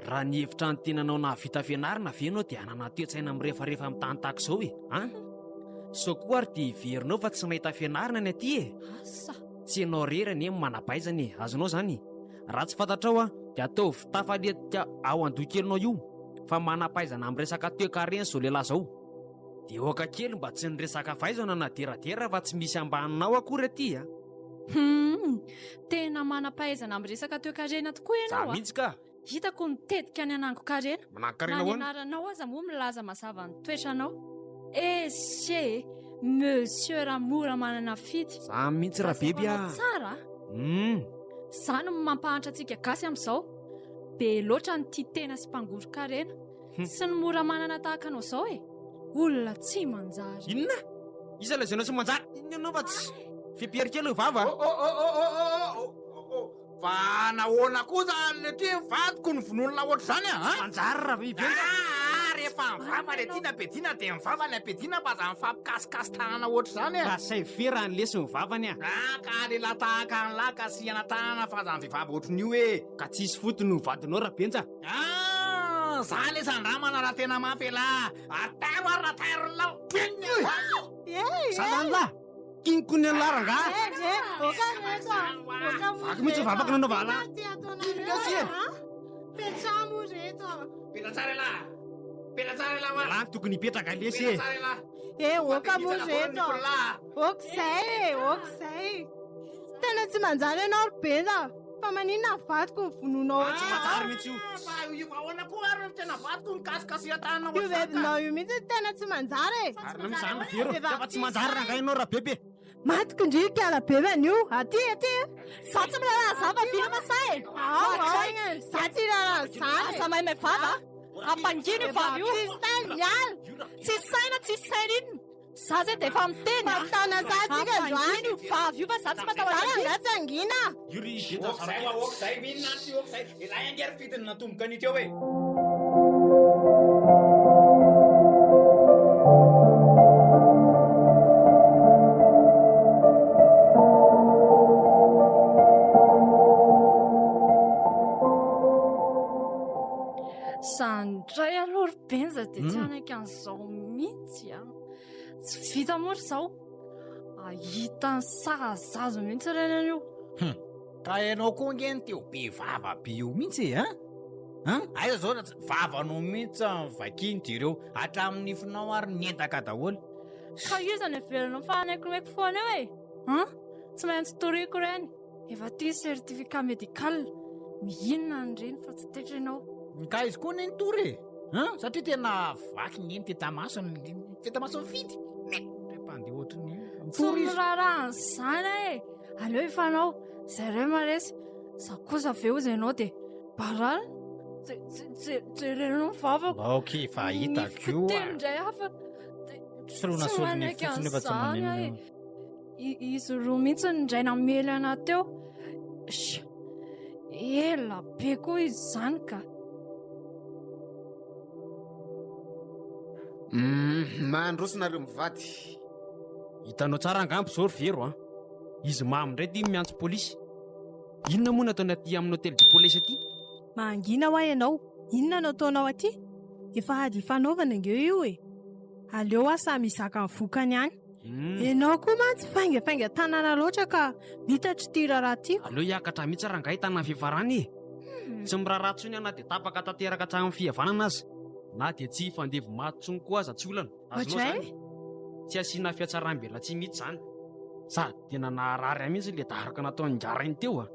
Raha ny hevitra ny tenanao nahavita fianarana ve ianao dia anana toe-tsaina mirehefarehefa amin'ny tany tahaka izao e? Sao koa ary dia iverinao fa tsy mahita fianarana ny aty e. Asa. Tsy ianao rerany e manampaizana e, azonao zany. Raha tsy fantatrao dia atao fitafaletika ao an-dokelinao io fa manampaizana amin'ny resaka toe-karena zao lehilahy zao. Dia oaka kely mba tsy niresaka fahaizana na deradera fa tsy misy ambaninao akory aty a. Tena manampahaizana amin'ny resaka toe-karena tokoa Za ianao. mihitsy ka. Hitako nitetika ny anango karena. Manan-karena Na ny ahoana? anaranao aza moa milaza mazava ny toetranao. Ese monsieur raha mora manana fity. Za mihitsy raha beby a. Tsara. Zany no mampahatra antsika gasy amin'izao. Be loatra ny tia tena sy mpangoro karena. Sy ny mora manana tahaka anao izao e. Olona tsy manjary. Inona? Iza ilay izay tsy manjary? Inona fa tsy fipiarikely vava? Fa nahoana kosa le ty vadiko ny vonolona ohatr'izany Manjary raha biby. Rehefa mivava le tina bedina dia mivava le bedina mba za mifampicasse tanana ohatr'izany Ka say vera ny lesy ny vavany a. Ka le latahaka an'lahy ka sy anatanana fa za mivava ohatr'n'io e. Ka tsisy fotony ny vadinao raha benja. Za le sandramana raha tena mafy lahy. Ataro ary rataro lao. Salany lahy. Kinko ny anlaranga. Vaky mihitsy vavaka nanao vala. Pela tsara lahy. Pela tsara lahy. Lahy tokony hipetraka lesy e. Oka mo reto. Okizay. Tena tsy manjary ianao ry benja. Fa maninona vadiko ny vononao Tsy manjary mihitsy io. Ahoana koa ary tena vadiko ny kasikasy atana io vedinao io mihitsy tena tsy manjary. Ary na mizany vero. Fa tsy manjary raha ianao raha bebe. Matiko ndrika ala bebe an'io. Aty. Sa tsy milalana zava vina masay. Za tsy lalana zany. Asa mahay vava. Ampanginy io vava io. Tsy saina, tsy saina iny. Za zay dia efa miteny. Fatana za tsika Ampanginy io vava io fa za tsy matahotra. Za tsy angina. Iri Okzay minina ty okzay. Ilahy angery fitiny natomboka an'ity eo e. Sandray aloha ry benja dia tsy anaiky an'izao mihitsy a. Tsy vita moa ry izao. Ahita ny sahazazo mihitsy renany io. Ka ianao koa ngeny teo be vava be io mihitsy aiza zao vavanao mihitsy vakiny direo hatramin'ny nifinao ary nientaka daholo. Ka io zany avelanao fa anaiky foana eo e. Tsy maintsy toriko reny. Efa ty certificat médical. Mihinona ny reny fa tsy tetrenao. Ka izy koa neny tory satria tena vaky ngeny tetamasony fity. Repandeha ohatrany Tsy miraharaha zany e. Aleo ifanao. Zay reo maresy. Za kosa ve ozy ianao dia barara. Jerenao mivavako. Ok, fa hitako io Teny indray hafa. Soloina solony fotsiny efa tsy maneno. Izy roa mihitsy ny indray namely anahy teo. Ela be koa izy zany ka. Mandrosinareo mivady. Hitanao tsara angambo zao ry vero a. Izy mamy indray ty miantso polisy. Inona moa nataony aty amin'ny hôtely de polisy aty? Mangina ho ianao. Inona no ataonao aty? Efa ady fanaovana angeo io e. Aleo asa mizaka ny vokany ihany. Ianao koa mantsy faingafainga tanana loatra ka mitatry ty raharaha ty. Aleo hiakatra mihitsy rangahy tana fiafarany e. Tsy miraharaha tsony ana dia tapaka tanteraka hatramin'ny fihavanana aza. Na dia tsy fandevo matsony koa aza tsy olana. Azonao zany? Tsy asiana fiatsaram-bela tsy mihitsy zany. Sady tena naharary mihitsy le daraka nataony njarainy teo a.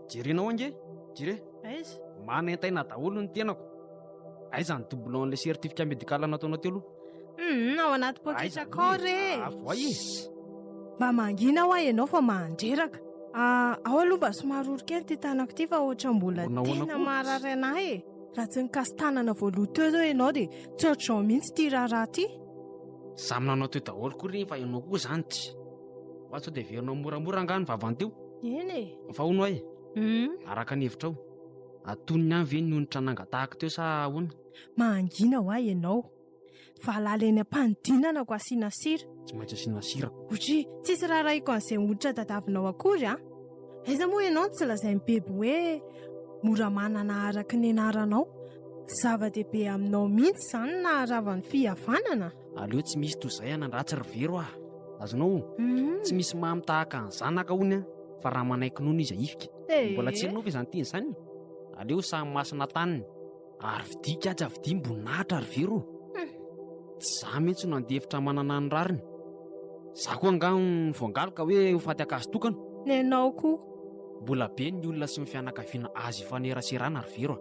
Jerenao ange? Jere? Aiza? Manentaina daholo ny tenako. Aiza ny doublon'le certificat médical nataonao teo aloha? Ao anaty poketra akao re. Avoay. Mba mangina ho ianao fa mandreraka. Ao aloha mba somary oro kely ty tanako ty fa ohatra mbola tena maharary anahy e. Raha tsy nikasy tanana voaloha teo zao ianao dia tsy ohatr'izao mihitsy ty raharaha ty. Samy nanao teo daholo koa rehefa ianao koa zany tsy. Fa sao dia verinao moramora angano vavany teo. Eny e. Fa hono ahy. Araka ny hevitrao. Atonony any ve ny onitra nangatahako teo sa ahoana? Mangina ho ianao. Fa lala eny ampanidinana ko asiana sira. Tsy maintsy asiana sira. Otry tsisy raharaiko an'izay onitra tadavinao akory aiza moa ianao tsy lazay bebe hoe mora manana araka ny anaranao, zava-dehibe aminao mihitsy izany na aravan'ny fihavanana. Aleo tsy misy toy izay anandratsy ry vero ah. Azonao tsy misy mamy tahaka ny zanaka hony fa raha manaiky nono izy aifika. Mbola tsy henonao ve izany teny izany? Aleo samy masina taniny ary vidika aja vidia mbonahitra ry vero. Tsy za mihitsy no andefitra manana ny rariny. Za koa angano voangaloka hoe ho faty akazy tokana. Ny anao koa Mbola be ny olona sy ny fianakaviana azy ifaneraserana ry vero.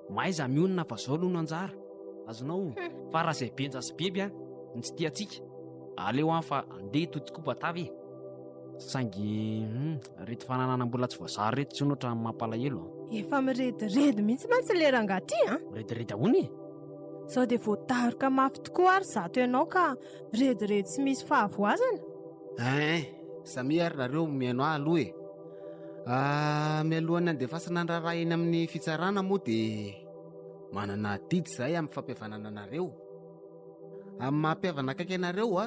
Maiza mionona fa zao aloha no anjara. Azonao fa raha izay benja sy beby ny tsy tiantsika, aleo fa andeha totikopa tavy. Saingy reto fananana mbola tsy voazary reto tsy notra mampalahelo. efa mirediredy mihitsy mantsy le rangaty Rediredy ahoany? Sao dia voataroka mafy tokoa ary zato ianao ka rediredy tsy misy fahavoazana. Samy ary nareo mihaino ahy aloha e. Mialohan'ny andefasana ny raharaha eny amin'ny fitsarana moa dia manana didy izay amin'ny fampihavanana anareo. Amin'ny mampihavana akaiky anareo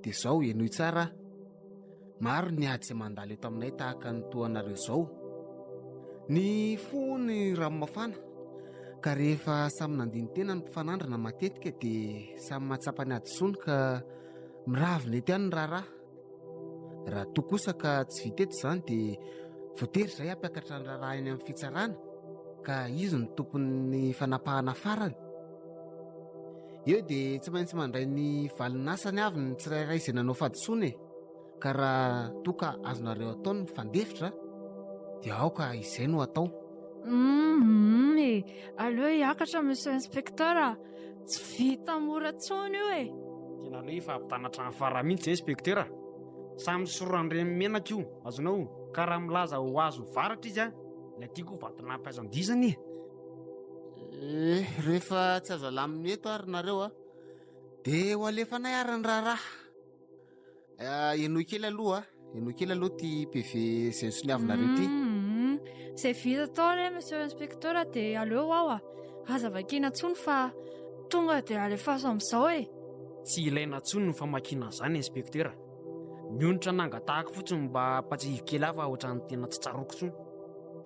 dia izao enoy tsara. Maro ny ady izay mandalo eto aminay tahaka ny toanareo izao. Ny fony ranomafana ka rehefa samy nandiny tena ny mpifanandrana matetika dia samy mahatsapa ny adisony ka miravina ety ihany ny raharaha. Raha toa kosa ka tsy vita eto izany dia voatery izay hampiakatra ny raharaha eny amin'ny fitsarana ka izy ny tompon'ny fanapahana farany. Eo dia tsy maintsy mandray ny valinasany avy ny tsirairay izay nanao fadisony ka raha toa ka azonareo atao ny fandefitra dia aoka izay no atao. Aleo hiakatra monsieur inspecteur, tsy vita mora tsony io e. Tena ilay efa ampitanatra ny fara mihitsy inspektera. Samy soranireny menaka io, azonao ka raha milaza ho azo varatra izy ilay tiako vatolampy azo andizany. Rehefa tsy azo alaminy eto ary nareo dia ho alefanay ary ny raharaha. Enoy kely aloha ty PV izay soniavinareo ty. Izay vita tao re monsieur inspecteur dia aleo aho aza vakiana tsony fa tonga dia alefaso amin'izao e. Tsy ilaina tsony ny famakiana izany inspektera. Mionitra nangatahako fotsiny mba hampatsihivy kely afa ohatran'ny tena tsy tsaroko tsony.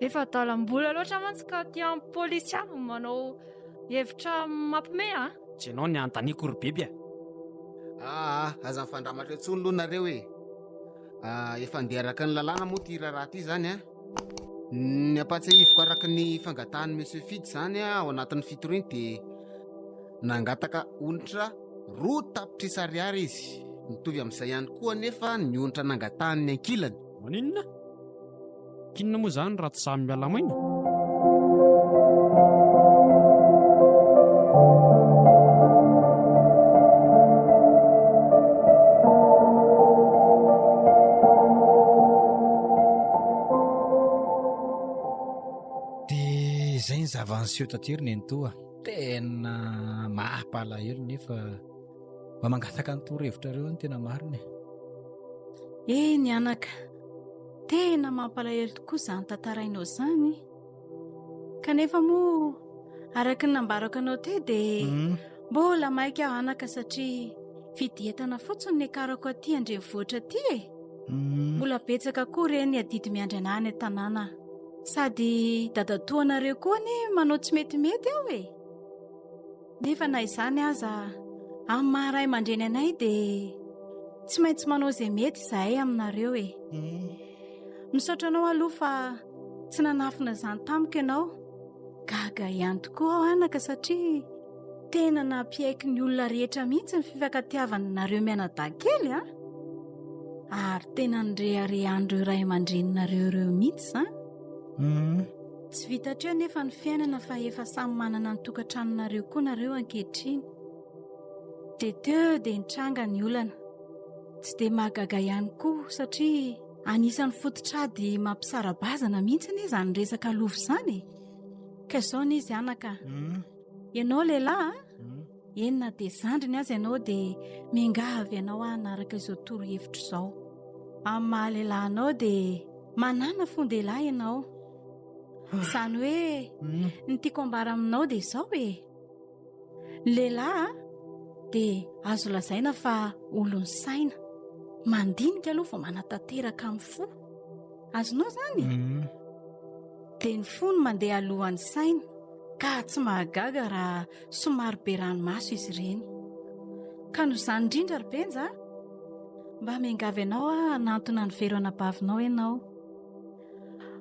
Efa dalam-bola loatra mantsy ka ty amin'ny polisy avy manao hevitra mampime Tsy ianao ny antaniako ry beby aza mifandramatra tsony aloha nareo e. Efa andeha araka ny lalàna moa ty raharaha ty zany ny ampatsahiviko araka ny fangatahany monsieur Fidy zany ao anatin'ny fito reny dia nangataka onitra 2 tapitrisa ariary izy. Mitovy amin'izay ihany koa nefa ny onitra nangatahany ny ankilany. Maninona? Kinona moa izany raha tsy samy miala maina? Dia izay ny zava-niseho tateriny eny toa. Tena mampalahelo nefa mba mangataka ny torohevitrareo ny tena mariny. Ny anaka, tena mampalahelo tokoa izany tantarainao izany. Kanefa moa araka ny nambarako anao te dia mbola maika aho anaka satria fidietana fotsiny ny akarako aty andrenivohitra aty mbola betsaka koa reny adidy miandry anahy ny tanàna. Sady dadatoanareo koa ny manao tsy metimety aho nefa na izany aza amin'ny maharay mandreny anay dia tsy maintsy manao izay mety izahay aminareo misaotra anao aloha fa tsy nanafina izany tamiko ianao. Gaga ihany tokoa aho anaka satria tena nampiaiky ny olona rehetra mihitsy ny fifankatiavana nareo mianadankely ary tena nyreharehan'ireo ray aman-dreninareo ireo mihitsy tsy vitatrio nefa ny fiainana fa efa samy manana ny tokantranonareo koa nareo ankehitriny. Dia teo dia nitranga ny olana, tsy dia mahagaga ihany koa satria anisan'ny fototrady mampisarabazana mihitsy ny izany resaka lovo izany ka izao ny izy anaka. Ianao lehilahy enina dia zandriny azy ianao dia mingavy ianao hanaraka izao torohevitra izao. Amin'ny mahalehilahinao dia manana fon-dehilahy ianao. Izany hoe ny tiako ambara aminao dia izao lehilahy dia azo lazaina fa olony saina mandinika aloha vao manatanteraka amin'ny fo azonao izany dia ny fony mandeha alohan'ny saina ka tsy mahagaga raha somary be ranomaso izy ireny. Ka no izany indrindra ry Benja, mba miangavy ianao hanantona ny vero anabavinao ianao.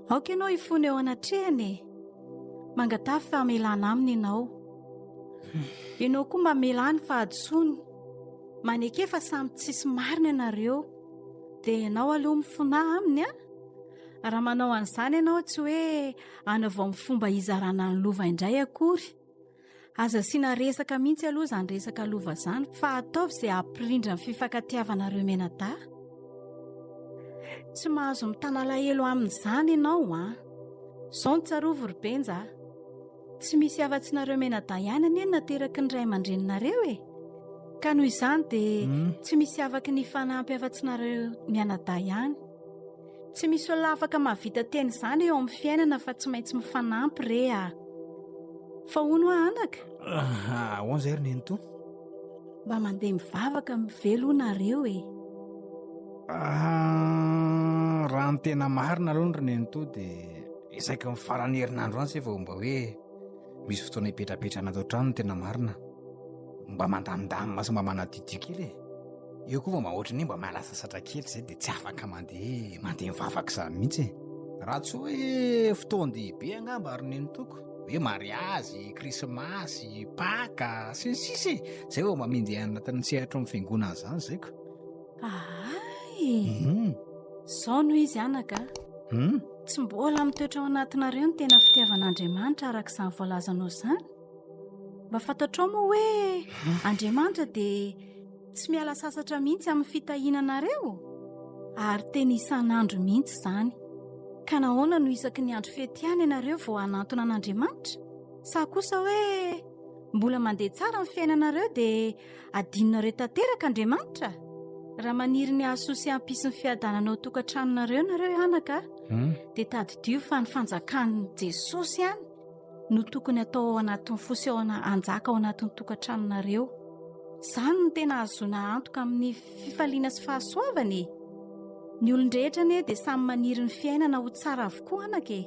Aoka ianao hifony eo anatrehany mangatafy fa hamelana aminy ianao. Ianao koa mba melany fahadosoany, maneke fa samy tsisy marina ianareo, dia ianao aloha mifona aminy raha manao an'izany ianao tsy hoe anavao amin'ny fomba hizarana ny lova indray akory. Aza asiana resaka mihitsy aloha izany resaka lova izany, fa ataovy izay hampirindra ny fifankatiavanareo menadà. Tsy mahazo mitana alahelo amin'izany ianao Izao ny tsarovo ry Benja, tsy misy afa-tsinareo menadà ihany anie nateraky ny ray aman-dreninareo ka noho izany dia tsy misy afaky ny fanampy afa-tsinareo mianadà ihany. Tsy misy olona afaka mahavita teny izany eo amin'ny fiainana fa tsy maintsy mifanampy re fa hono anaka. Ahoana izay ry Nenito? Mba mandeha mivavaka mivelo nareo Raha ny tena marina aloha ry Nenito dia isaky ny farany herinandro any vao mba hoe misy fotoana hipetrapetrana ato an-trano ny tena marina, mba mandamindamina sy mba manadidio kely eo koa mba ohatry ny mba miala sasatra kely izay dia tsy afaka mandeha mivavaka izany mihitsy raha tsy hoe fotoan-dehibe angamba ry Nenitoko, hoe mariazy, krismasy, paka sy ny sisy izay vao mba mindeha anatin'ny sehatra amin'ny fiangonana izany zaiko. Izao noho izy anaka tsy mbola mitoetra ao anatinareo ny tena fitiavan'Andriamanitra araka izany voalazanao izany. Mba fantatrao moa hoe Andriamanitra dia tsy miala sasatra mihitsy amin'ny fitahiananareo, ary tena isan'andro mihitsy izany. Ka nahoana no isaky ny andro fety ihany ianareo vao hanantona an'Andriamanitra? Sa kosa hoe mbola mandeha tsara ny fiainanareo dia adinonareo tanteraka Andriamanitra? Raha maniry ny ahasoa sy hampisy ny fiadanana ao tokantranonareo nareo anaka dia tadidio fa ny fanjakan'i Jesosy ihany no tokony atao ao anatin'ny fosy anjaka ao anatin'ny tokantranonareo. Izany no tena ahazoana antoka amin'ny fifaliana sy fahasoavany. Ny olon-drehetra anie dia samy maniry ny fiainana ho tsara avokoa anaka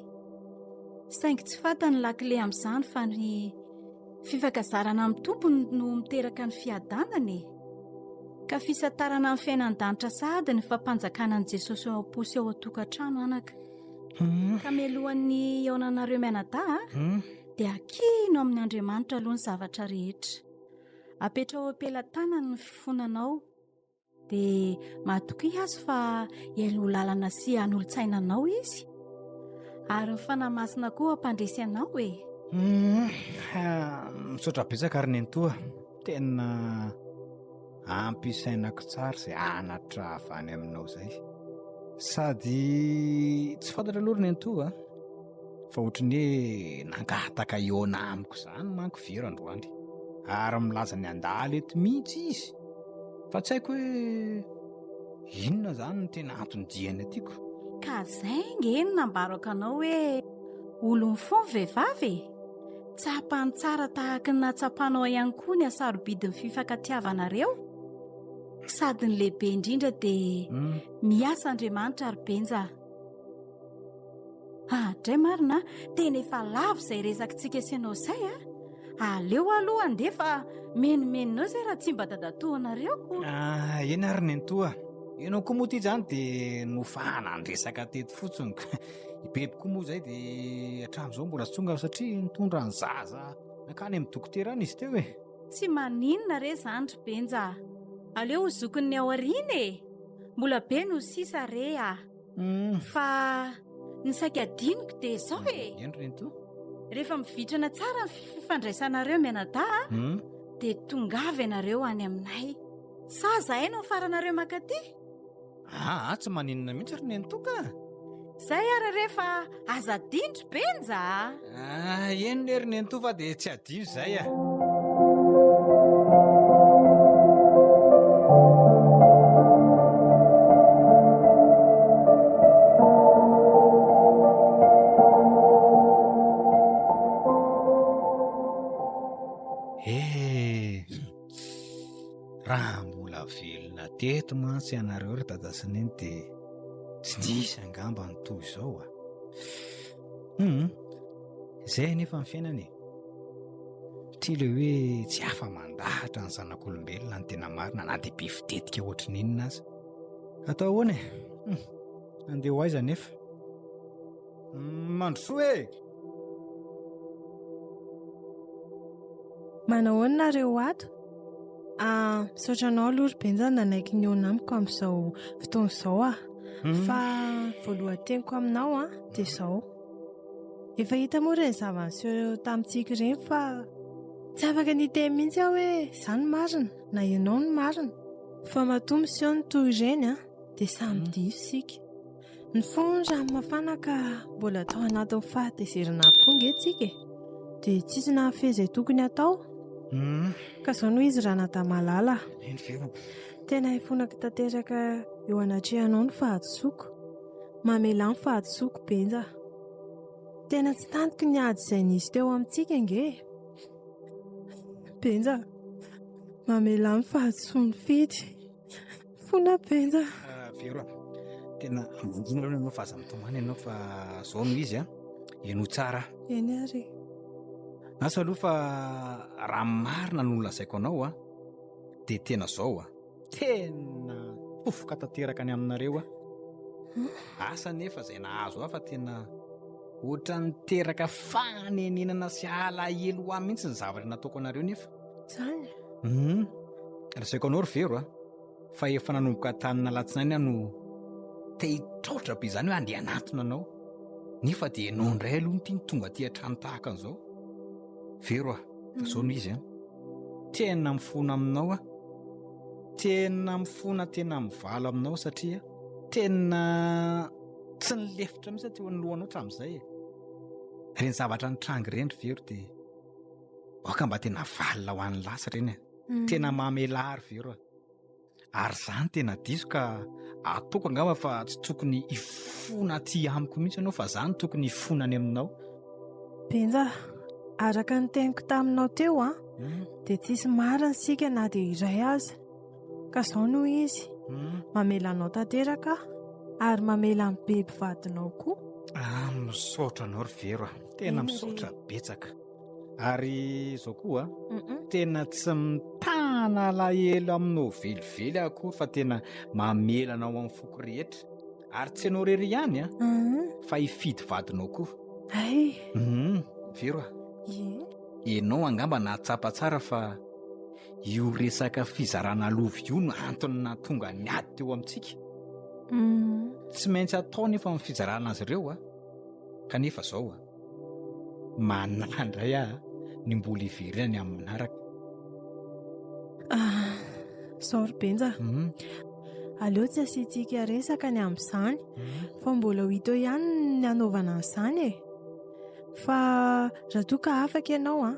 saingy tsy fantany lakile amin'izany fa ny fifankazarana amin'ny tompony no miteraka ny fiadanany. Ka fisatarana amin'ny fiainan-danitra sahady ny fampanjakana an'i Jesosy ao am-posy ao an-tokantrano anaka. Ka mialohan'ny aonanareo mianadà dia akino amin'ny Andriamanitra aloha ny zavatra rehetra. Apetra ao am-pelantanany ny fifonanao dia mahatoky azy fa hialoha lalana sy hanolo-tsainanao izy, ary ny fanahy masina koa hampandresy anao Misaotra betsaka ry Nenitoa, tena ampisainako tsara izay anatra avy any aminao izay. Sady tsy fantatra aloha ry Nenitoa fa ohatry ny hoe nangataka iona amiko izany manko vero androany, ary milaza ny andala eto mihitsy izy, fa tsy haiko hoe inona izany no tena antony diany atyko. Ka izay nge nambarako anao hoe olony fony vehivavy, tsapany tsara tahaka ny natsapanao ihany koa ny asarobidin'ny fifankatiavanareo, sady ny lehibe indrindra dia miasa Andriamanitra ry Benja. Dray marina, tena efa lavo izay resakitsika ianao izay aleo aloha andefa menomeninao izay raha tsy mba dadatohanareo ko. Ena ry Nenitoa, ianao koa moa ty izany dia nofahana ny resaka teto fotsiny. Ibebo koa moa izay dia hatramin'izao mbola tsy tonga satria nitondra ny zaza nakany amin'ny dokotera any izy teo Tsy maninona re izany ry Benja, aleo ho zokin'ny ao aoriana mbola be no sisa re fa ny saika adiniko dia izao Eny ry Nenitoa, rehefa mivitrana tsara ny fifandraisanareo mianadà dia tongavy ianareo any aminay. Sa zahay no faranareo makaty? Tsy maninona mihitsy ry Nenitoa ka. Zay ary rehefa aza adino ry Benja. Eny ry Nenitoa fa dia tsy adino izay raha mbola velona teto mantsy ianareo ry dada sy neny dia tsy nisy angamba ny toy izao a. Izay nefa ny fiainana e. Ty le hoe tsy afa mandahatra ny zanak'olombelona ny tena marina na dia be fitetika ohatry n'inona azy. Atao ahoana e? Andeha ho aiza nefa? Mandrosoa e! Manahoana nareo ato? Misaotra anao aloha ry Benja nanaiky ny eo namiko amin'izao fotoana izao a. Fa voalohan-teniko aminao dia izao. Efa hita moa ireny zava-niseho tamintsika ireny fa tsy afaka niteny mihitsy aho hoe izany marina na ianao ny marina. Fa matoa miseho ny toy ireny dia samy diso isika. Ny fondra amin'ny mafana ka mbola atao anatin'ny fahatezerana amponga etsika e. Dia tsisy nahafehy tokony atao. Ka izao noho izy raha natamalala. Tena ifonako tanteraka eo anatrehanao ny fahadisoako. Mamela ny fahadisoako Benja. Tena tsy tantiko ny ady izay nisy teo amintsika nge. Benja, mamela ny fahadisoany fidy. Fona Benja. Vero tena ambonina aloha ianao fa aza mitomany ianao fa izao noho izy eno tsara. Eny ary. Asa aloha fa raha marina no lazaiko anao dia tena izao tena tofoka tanteraka any aminareo asa nefa izay nahazo fa tena ohatra niteraka fanenenana sy alahelo ho mihitsy ny zavatra nataoko anareo nefa. Izany? Lazaiko anao ry Vero fa efa nanomboka tany nalatsinainy no te hitraotra be izany hoe andeha anatona anao nefa dia ianao indray aloha ny tonga aty an-trano tahaka an'izao. Vero izao noho izy tena mifona aminao tena mifona tena mivalo aminao satria tena tsy nilefitra mihitsy teo anoloanao hatramin'izay ireny zavatra nitrangy ireny ry Vero dia oka mba tena valina ho an'ny lasa ireny tena mamela ry Vero ary izany tena diso ka ataoko angamba fa tsy tokony hifona aty amiko mihitsy ianao fa izany tokony hifona any aminao. Benja, araka ny teniko taminao teo dia tsisy marina sika na dia iray aza. Ka izao noho izy mamela anao tanteraka ary mamela ny be mpivadinao koa. Misaotra anao ry Vero tena misaotra betsaka ary izao koa tena tsy mitana alahelo aminao velively akory fa tena mamela anao amin'ny foko rehetra ary tsy ianao rery ihany fa hifidy vadinao koa. Vero ianao angamba nahatsapa tsara fa io resaka fizarana lovy io no antony nahatonga ny ady teo amintsika. Tsy maintsy atao nefa amin'ny fizarana azy ireo kanefa izao manandray ny mbola hiverena amin'ny manaraka. Izao ry Benja, aleo tsy asiantsika resaka ny amin'izany fa mbola ho hita eo ihany ny anaovana an'izany fa raha toa ka afaka ianao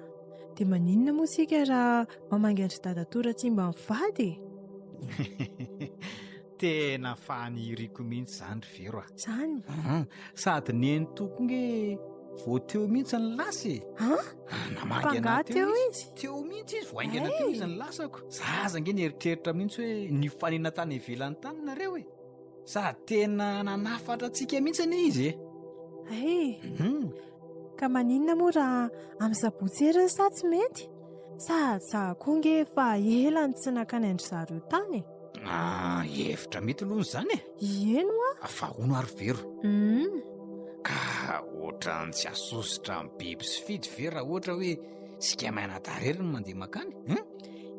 dia maninona moa sika raha mamangandry dadatora tsy mba mivady? Tena fanihiriko mihitsy izany ry Vero Izany? Sady neny tokony vao teo mihitsy ny lasa namangy anahy teo izy. Teo mihitsy izy voaingana teo izy ny lasako. Zaza nge nieritreritra mihitsy hoe nifanena tany ivelany tany nareo sady tena nanafatra antsika mihitsy izy ka maninona moa raha amin'ny sabotsy heriny sa tsy mety? Sady za koa nge fa ela ny tsy nakany andry zareo tany. Hevitra mety aloha izany Eno fa hono ary Vero ka ohatra tsy asositra amin'ny biby sy fidy Vero raha ohatra hoe sika maina darery no mandeha makany.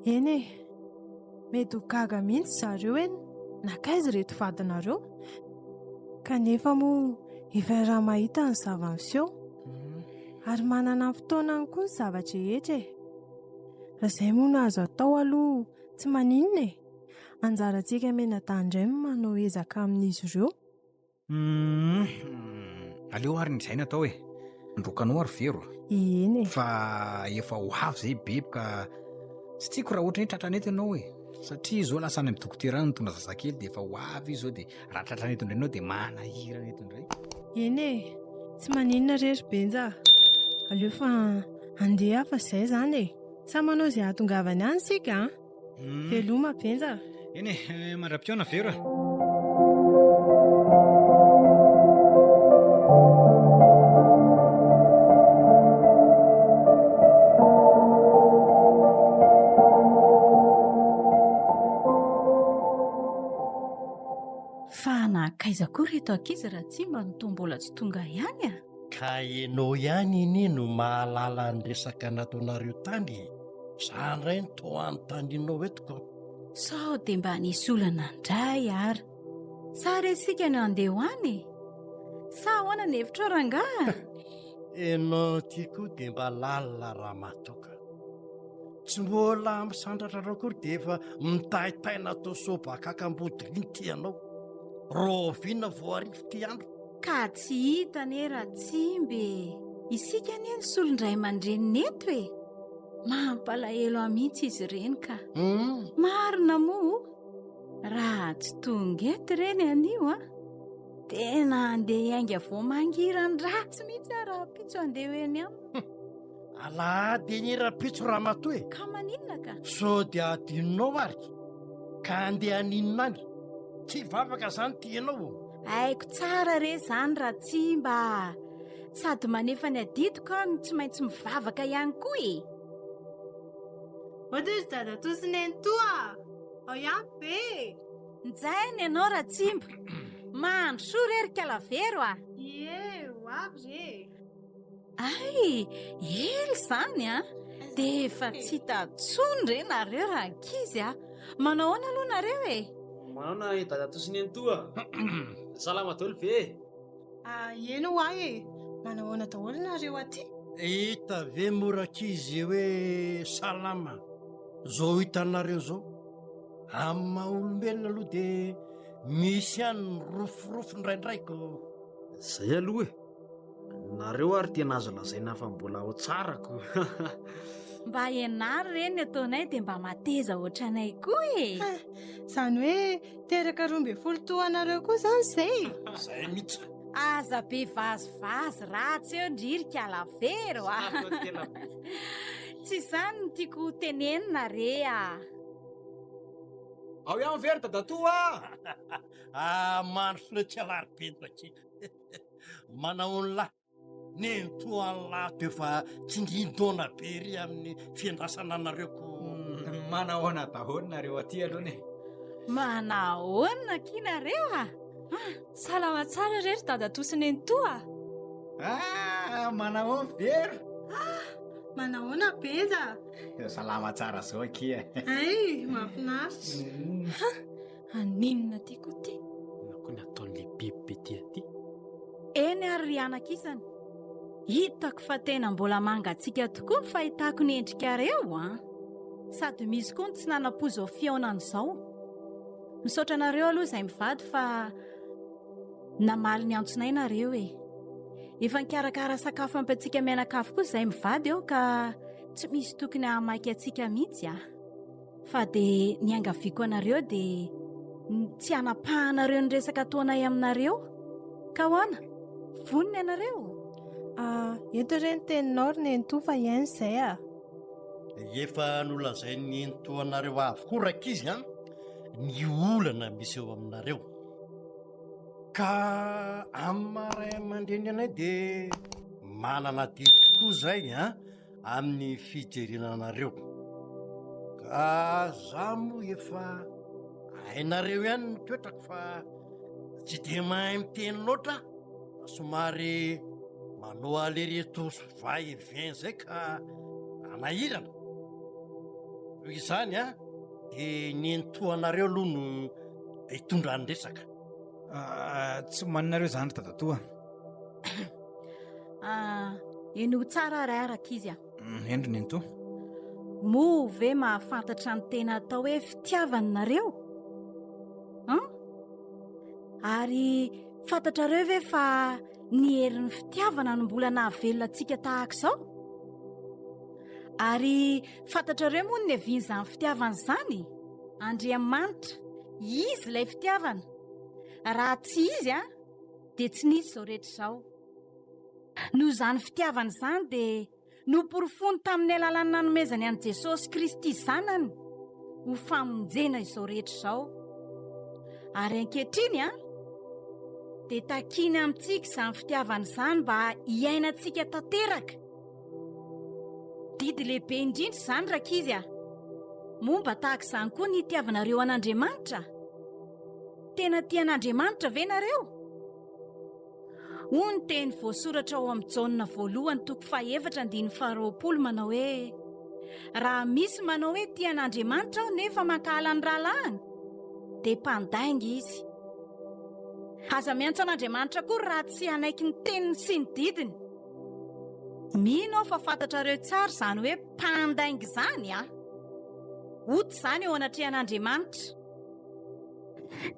Eny mety ho gaga mihitsy zareo nakaiza reto vadinareo kanefa moa efa raha mahita ny zava-miseho ary manana fotoanany koa ny zavatra rehetra raha izay moa no azo atao aloha tsy maninona anjarantsika menadandray manao ezaka amin'izy ireo. Aleo ary n'izay natao androkanao ary Vero fa efa ho avy izay biby ka tsy tiako raha ohatra hoe tratranety ianao satria izao lasa any amin'ny dokotera any mitondra zazakely dia efa ho avy izy izao dia raha tratranety indray ianao dia manahira neto indray. Tsy maninona rery Benja, aleo fa andeha fa izay izany sa manao izay ahatongavany any sika veloma Benja. Mandra-piona Vero Fa nakaiza koa reto ankizy raha tsy mba notombola tsy tonga ihany a. Ka ianao ihany iny no mahalala ny resaka nataonareo tany. Za ndray ny to anontanianao etiko. Sao dia mba nisy olana indray ara. Sa resika no andeha ho any? Sa ahoana ny hevitra rangaha? Ianao ty koa dia mba lalina raha matoka. Tsy mbola misandratra rakory dia efa mitaitaina atao sobakakambodiny ty ianao. Roviana voarivo ty andro. Ka tsy hita ne raha tsimbe. Isika ne ny solondray aman-dreny neto e. Mampalahelo mihitsy izy ireny ka. Marina moa. Raha tsy tonga eto ireny anio a. Tena andeha hiainga vao mangiran-dratsy mihitsy raha-pitso andeha ho eny aminy. Alahady eny raha-pitso raha matoe. Ka maninona ka? Sao dia adinonao ary. Ka andeha aninona any. Tsy vavaka zany ty ianao. Haiko tsara re zany raha tsimba. Sady manefa ny adidiko no tsy maintsy mivavaka ihany koa e. Ohatry dada tosiny ny toa. Ao ihany be. Njainy ianao raha tsimba. Mandro soa rery kalavero a. Ie, ho avy re. Ay, ely zany a. Dia efa tsy hita tsony re nareo raha ankizy a. Manao ahoana aloha nareo e? Manao na dada tosiny ny toa. Salama daholo ve? Eno ho ahy e. Manao ahoana daholo nareo aty? Hita ve morakizy hoe salama. Zao hitanareo zao. Amin'ny maha-olombelona aloha dia misy ihany ny rofirofo ndraindraiko. Zay aloha e. Nareo ary tena azo lazaina fa mbola ao tsarako. Mba ianary reny ataonay dia mba mateza ohatranay koa e. Zany hoe teraka 12 toa nareo koa zany zay. Zay mihitsy. Aza be vazivazy ratsy eo ndriry kalavero a. Tsy izany no tiako ho tenenina re a. Ao ihany very dada toa. Mandro tsy alaribento aty. Manao ny lahy. Ny toany lato efa tsy ndindona be ry amin'ny fiandrasana anareo ko. Manahoana daholo nareo aty aloha e. Manahoana kinareo a? Salama tsara rery dada tosiny ny toa. Manahoana very. Manahoana beza. Salama tsara zao akia. Ay, mahafinaritra. Aninona ty koa ty? Nako ny ataon'le biby ty aty. Eny ary ry anakizany. Hitako fa tena mbola mangatsika tokoa ny fahitako ny endrikareo a. Sady misy koa ny tsy nanam-pozo fionan'izao. Misaotra nareo aloha izay mivady fa namaly ny antsonay nareo e. Efa nikarakara sakafo ampitsika mianakafo koa izay mivady eo ka tsy misy tokony hamaky atsika mihitsy a. Fa dia niangaviako anareo dia tsy hanapahanareo ny resaka ataonay aminareo. Ka hoana? Vonona ianareo? Eto ireny teninao ry nento fa ihany izay a. Efa nolazay ny entoanareo avokoa rakizy a. Ny olana misy eo aminareo. Ka amin'ny maray aman-dreny anay dia manana didy tokoa zay amin'ny fijerenanareo. Ka za moa efa hainareo ihany ny toetrako fa tsy dia mahay miteny loatra. Somary manao alereto vai et vient zay ka anahirana. Izany dia nentoanareo aloha no hitondra ny resaka. Tsy maninareo zany dada toa. Eno tsara raharaka izy a. Endry nento. Mo ve mahafantatra ny tena atao hoe fitiavanareo? Ary fantatrareo ve fa ny herin'ny fitiavana no mbola nahavelona antsika tahaka izao? Ary fantatrareo moa ny nevian'izany fitiavana izany? Andriamanitra, izy ilay fitiavana. Raha tsy izy dia tsy nisy izao rehetra izao. Noho izany fitiavana izany dia noporofony tamin'ny alalan'ny nanomezany an'i Jesosy Kristy zanany ho famonjena izao rehetra izao. Ary ankehitriny dia takiana amintsika izany fitiavana izany mba hiainantsika tanteraka. Didy lehibe indrindra izany rakizy a. Momba tahaka izany koa ny itiavanareo an'Andriamanitra. Tena tian'Andriamanitra ve nareo? Hoy ny teny voasoratra ao amin'ny Jaona 1:7-20 manao hoe: raha misy manao hoe tian'Andriamanitra aho nefa mankahala ny rahalahiny, dia mpandainga izy. Aza miantso an'Andriamanitra koa raha tsy hanaiky ny teniny sy ny didiny. Mino aho fa fantatrareo tsara izany hoe mpandainga izany a. Ota izany eo anatrehan'Andriamanitra.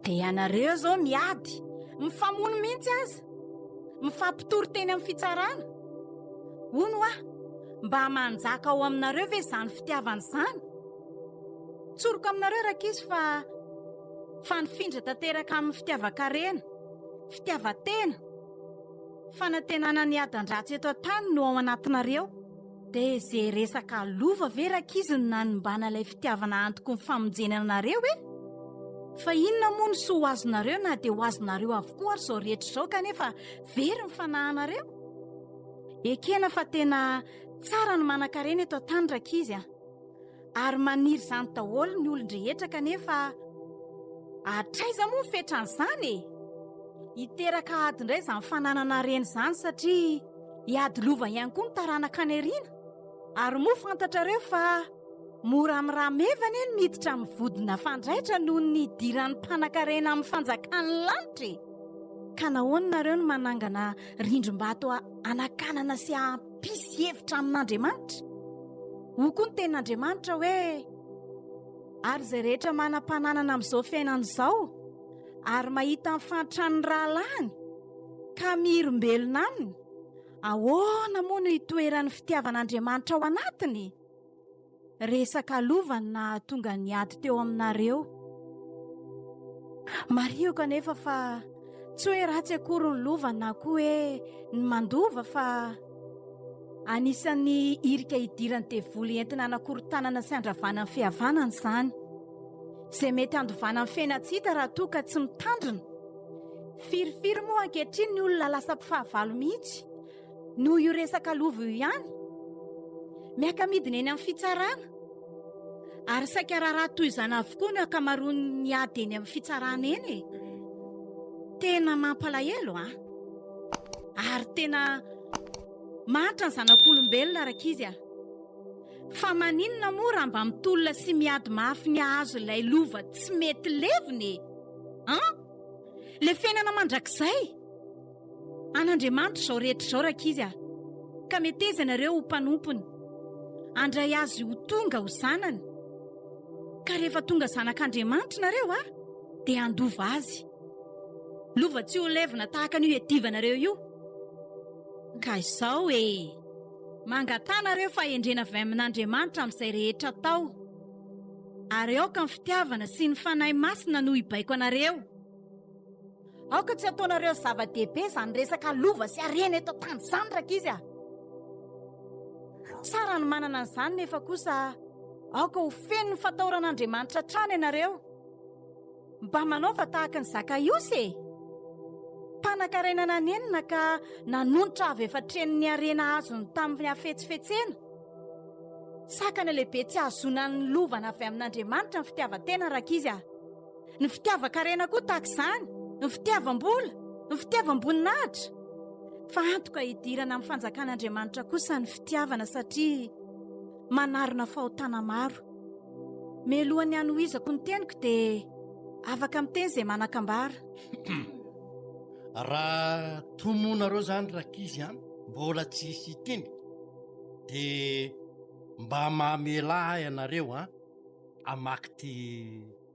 Dia ianareo zao miady, mifamono mihitsy aza, mifampitory teny amin'ny fitsarana. Hono a, mba manjaka ao aminareo ve izany fitiavana izany? Tsoroko aminareo rakizy fa nifindra tanteraka amin'ny fitiavan-karena, fitiavan-tena, fanantenana ny adan-dratsy eto an-tany no ao anatinareo. Dia izay resaka lova ve rakizy no nanimbana ilay fitiavana antoko ny famonjena anareo e? Fa inona moa no so ho azonareo na dia ho azonareo avokoa ary izao rehetra izao kanefa very ny fanahinareo? Ekena fa tena tsara ny manan-karena eto an-tany rakizy a. Ary maniry izany daholo ny olon-drehetra kanefa atraiza moa ny fetran'izany e? Hiteraka ady indray izany fananana reny izany satria hiady lova ihany koa ny taranaka any ariana. Ary moa fantatrareo fa mora amin'ny ramevana ny miditra amin'ny vodina fandraitra noho ny idiran'ny mpanan-karena amin'ny fanjakan'ny lanitra. Ka nahoana nareo no manangana rindrim-bato anakanana sy hampisy hevitra amin'Andriamanitra? Ho koa ny tenin'Andriamanitra hoe: ary izay rehetra manam-pananana amin'izao fiainan'izao ary mahita ny fantrany rahalahiny ka mihirombelona aminy, ahoana moa no hitoeran'ny fitiavan'Andriamanitra ao anatiny? Resaka lovany na tonga niady teo aminareo. Mario kanefa fa tsy hoe ratsy akory ny lovany na koa hoe ny mandova, fa anisan'ny irika hidirany devoly entina anakorontanana sy andravana ny fihavanana izany, izay mety andovana ny fiainatsita raha toa ka tsy mitandrina. Firifiry moa ankehitriny ny olona lasa mpifahavalo mihitsy noho io resaka lova io ihany, miaka-midina eny amin'ny fitsarana. Ary saika raha toy izany avokoa ny akamaroany ny ady eny amin'ny fitsarana eny e. Tena mampalahelo a. Ary tena mahatra ny zanak'olombelona rakizy a. Fa maninona moa raha mba mitolona sy miady mafy ny ahazo ilay lova tsy mety leviny le fiainana mandrakizay an'Andriamanitra izao rehetra izao rakizy a. Ka meteza nareo ho mpanompony, andray azy ho tonga ho zanany. Ka rehefa tonga zanak'Andriamanitra nareo a, dia andova azy. Lova tsy ho levina tahaka ny edivanareo io. Ka izao mangatanareo fa endrena avy amin'Andriamanitra amin'izay rehetra tao. Ary aoka ny fitiavana sy ny fanahy masina no hibaiko anareo. Aoka tsy ataonareo zava-dehibe izany resaka lova sy harena eto an-tany izany rakizy a. Tsara ny manana an'izany nefa kosa aoka ho feno ny fatahoran'Andriamanitra trano ianareo. Mba manaova tahaka ny Zakaiosy mpanan-karenana nenina ka nanonitra avy efa tren'ny harena azony tamin'ny hafetsifetsena. Sakana lehibe tsy ahazona ny lovana avy amin'Andriamanitra ny fitiavan-tena rakizy a. Ny fitiavan-karena koa tahaka izany, ny fitiavam-bola, ny fitiavam-boninahitra. Fa antoka hidirana amin'ny fanjakan'Andriamanitra kosa ny fitiavana satria manarona fahotana maro. Melohan'ny hanohizako ny teniko dia afaka miteny izay manakambara. Raha tomonareo izany rakizy mbola tsisy teny, dia mba mamela ianareo amaky ty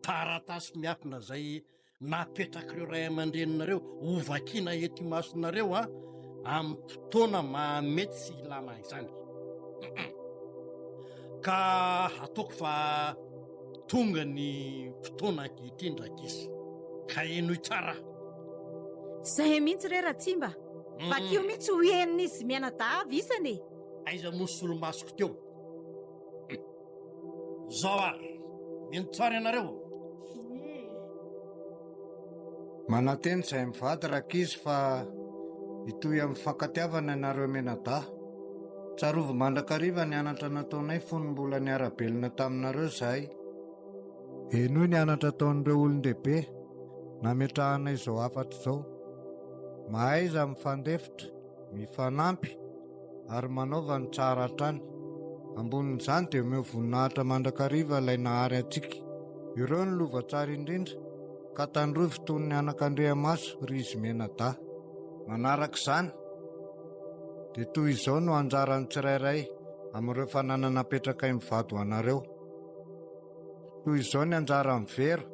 taratasy miafina zay napetrak'ireo ray aman-dreninareo ho vakiana ety masonareo amin'ny fotoana mahamety sy ilana izany. Ka ataoko fa tonga ny fotoana ankehitriny rakizy, ka enoy tsara. Zay mihitsy re Ratsimba, vakio mihitsy ho hen'izy mianadahavy isany. Aiza moa solomasoko teo. Zao ary mino tsara ianareo. Mananteny izay mivady rakizy fa itoy amin'ny fankatiavana ianareo menada. Tsarovy mandrakariva ny anatra nataonay fony mbola ny arabelona taminareo zahay. Enoy ny anatra taon'ireo olon-dehibe nametrahanay izao afatra izao. Mahay iza mifandefitra, mifanampy ary manaova ny tsara hatrany. Ambonin'izany dia omeo voninahitra mandrakariva ilay nahary antsika. Ireo ny lova tsara indrindra ka tandrovy toy ny anak'Andriamaso ry izy menada. Manaraka izany dia toy izao no anjaran'ny tsirairay amin'ireo fananana apetraka mivady ho anareo. Toy izao ny anjarany vera: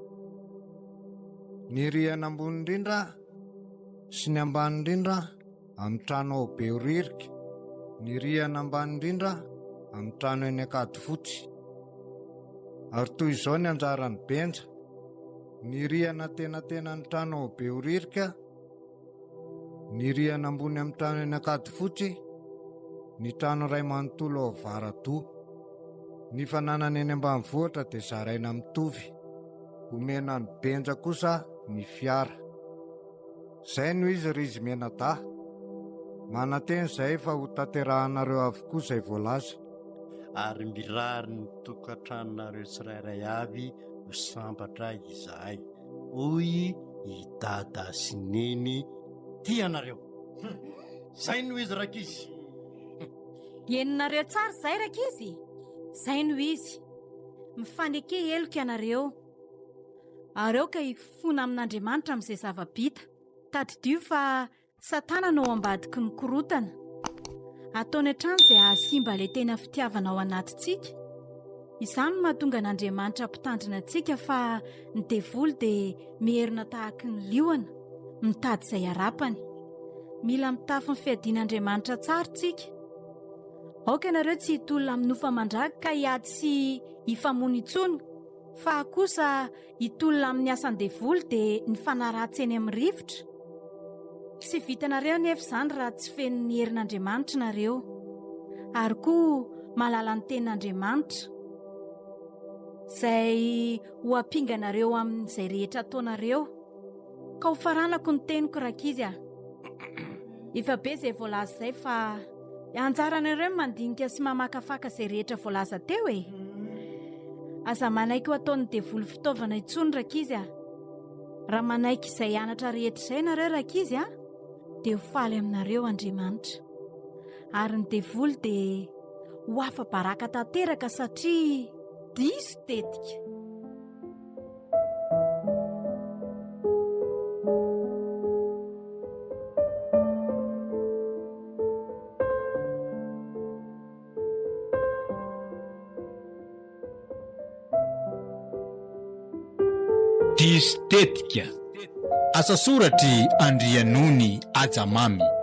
ny rihana ambony indrindra sy ny ambany indrindra amin'ny trano ao be ririka, ny rihana ambany indrindra amin'ny trano eny Ankady fotsy. Ary toy izao ny anjarany benja: ny rihana tenatena ny trano ao be ririka, ny rihana ambony amin'ny trano eny Ankady fotsy, ny trano iray manontolo ao Varado. Ny fananana eny ambanivohitra dia zaraina mitovy, omena ny benja kosa ny fiara. Izay no izy ry izy menada. Mananteny izay fa ho tanterahanareo avokoa izay voalaza. Ary mirary ny tokantranonareo tsirairay avy ho sambatra izahay. Hoy i dada sy neny tianareo. Zay no izy rakizy. Enonareo tsara zay rakizy. Zay no izy. Mifaneke heloka ianareo. Areo ka hifona amin'Andriamanitra amin'izay zava-bita. Tadidio fa Satana no ambadiky ny korotana. Ataony hatrany izay hahasimba ilay tena fitiavana ao anatintsika. Izany no mahatonga n'Andriamanitra mpitandrina antsika fa ny devoly dia miherina tahaka ny liona, mitady izay harapany. Mila mitafy ny fiadian'Andriamanitra tsara tsika. Aoka ianareo tsy hitolona amin'ny nofamandraka ka hiady sy hifamono intsony, fa kosa hitolona amin'ny asan'ny devoly dia ny fanarahan-tseny amin'ny rivotra. Tsy vitanareo nefa izany raha tsy feno ny herin'Andriamanitra nareo, ary koa malala ny tenin'Andriamanitra izay ho ampinganareo amin'izay rehetra ataonareo. Ka ho faranako ny teniko rakizy. Efa be izay voalaza izay fa anjaranareo mandinika sy mamakafaka izay rehetra voalaza teo e. Aza manaiky ho ataon'ny devoly fitaovana intsony rakizy. Raha manaiky izay anatra rehetra izay nareo rakizy dia ho faly aminareo Andriamanitra. Ary ny devoly dia ho afa-baraka tanteraka satria diso tetika. Diso tetika. Asa soratry Andrianony Ajamamy.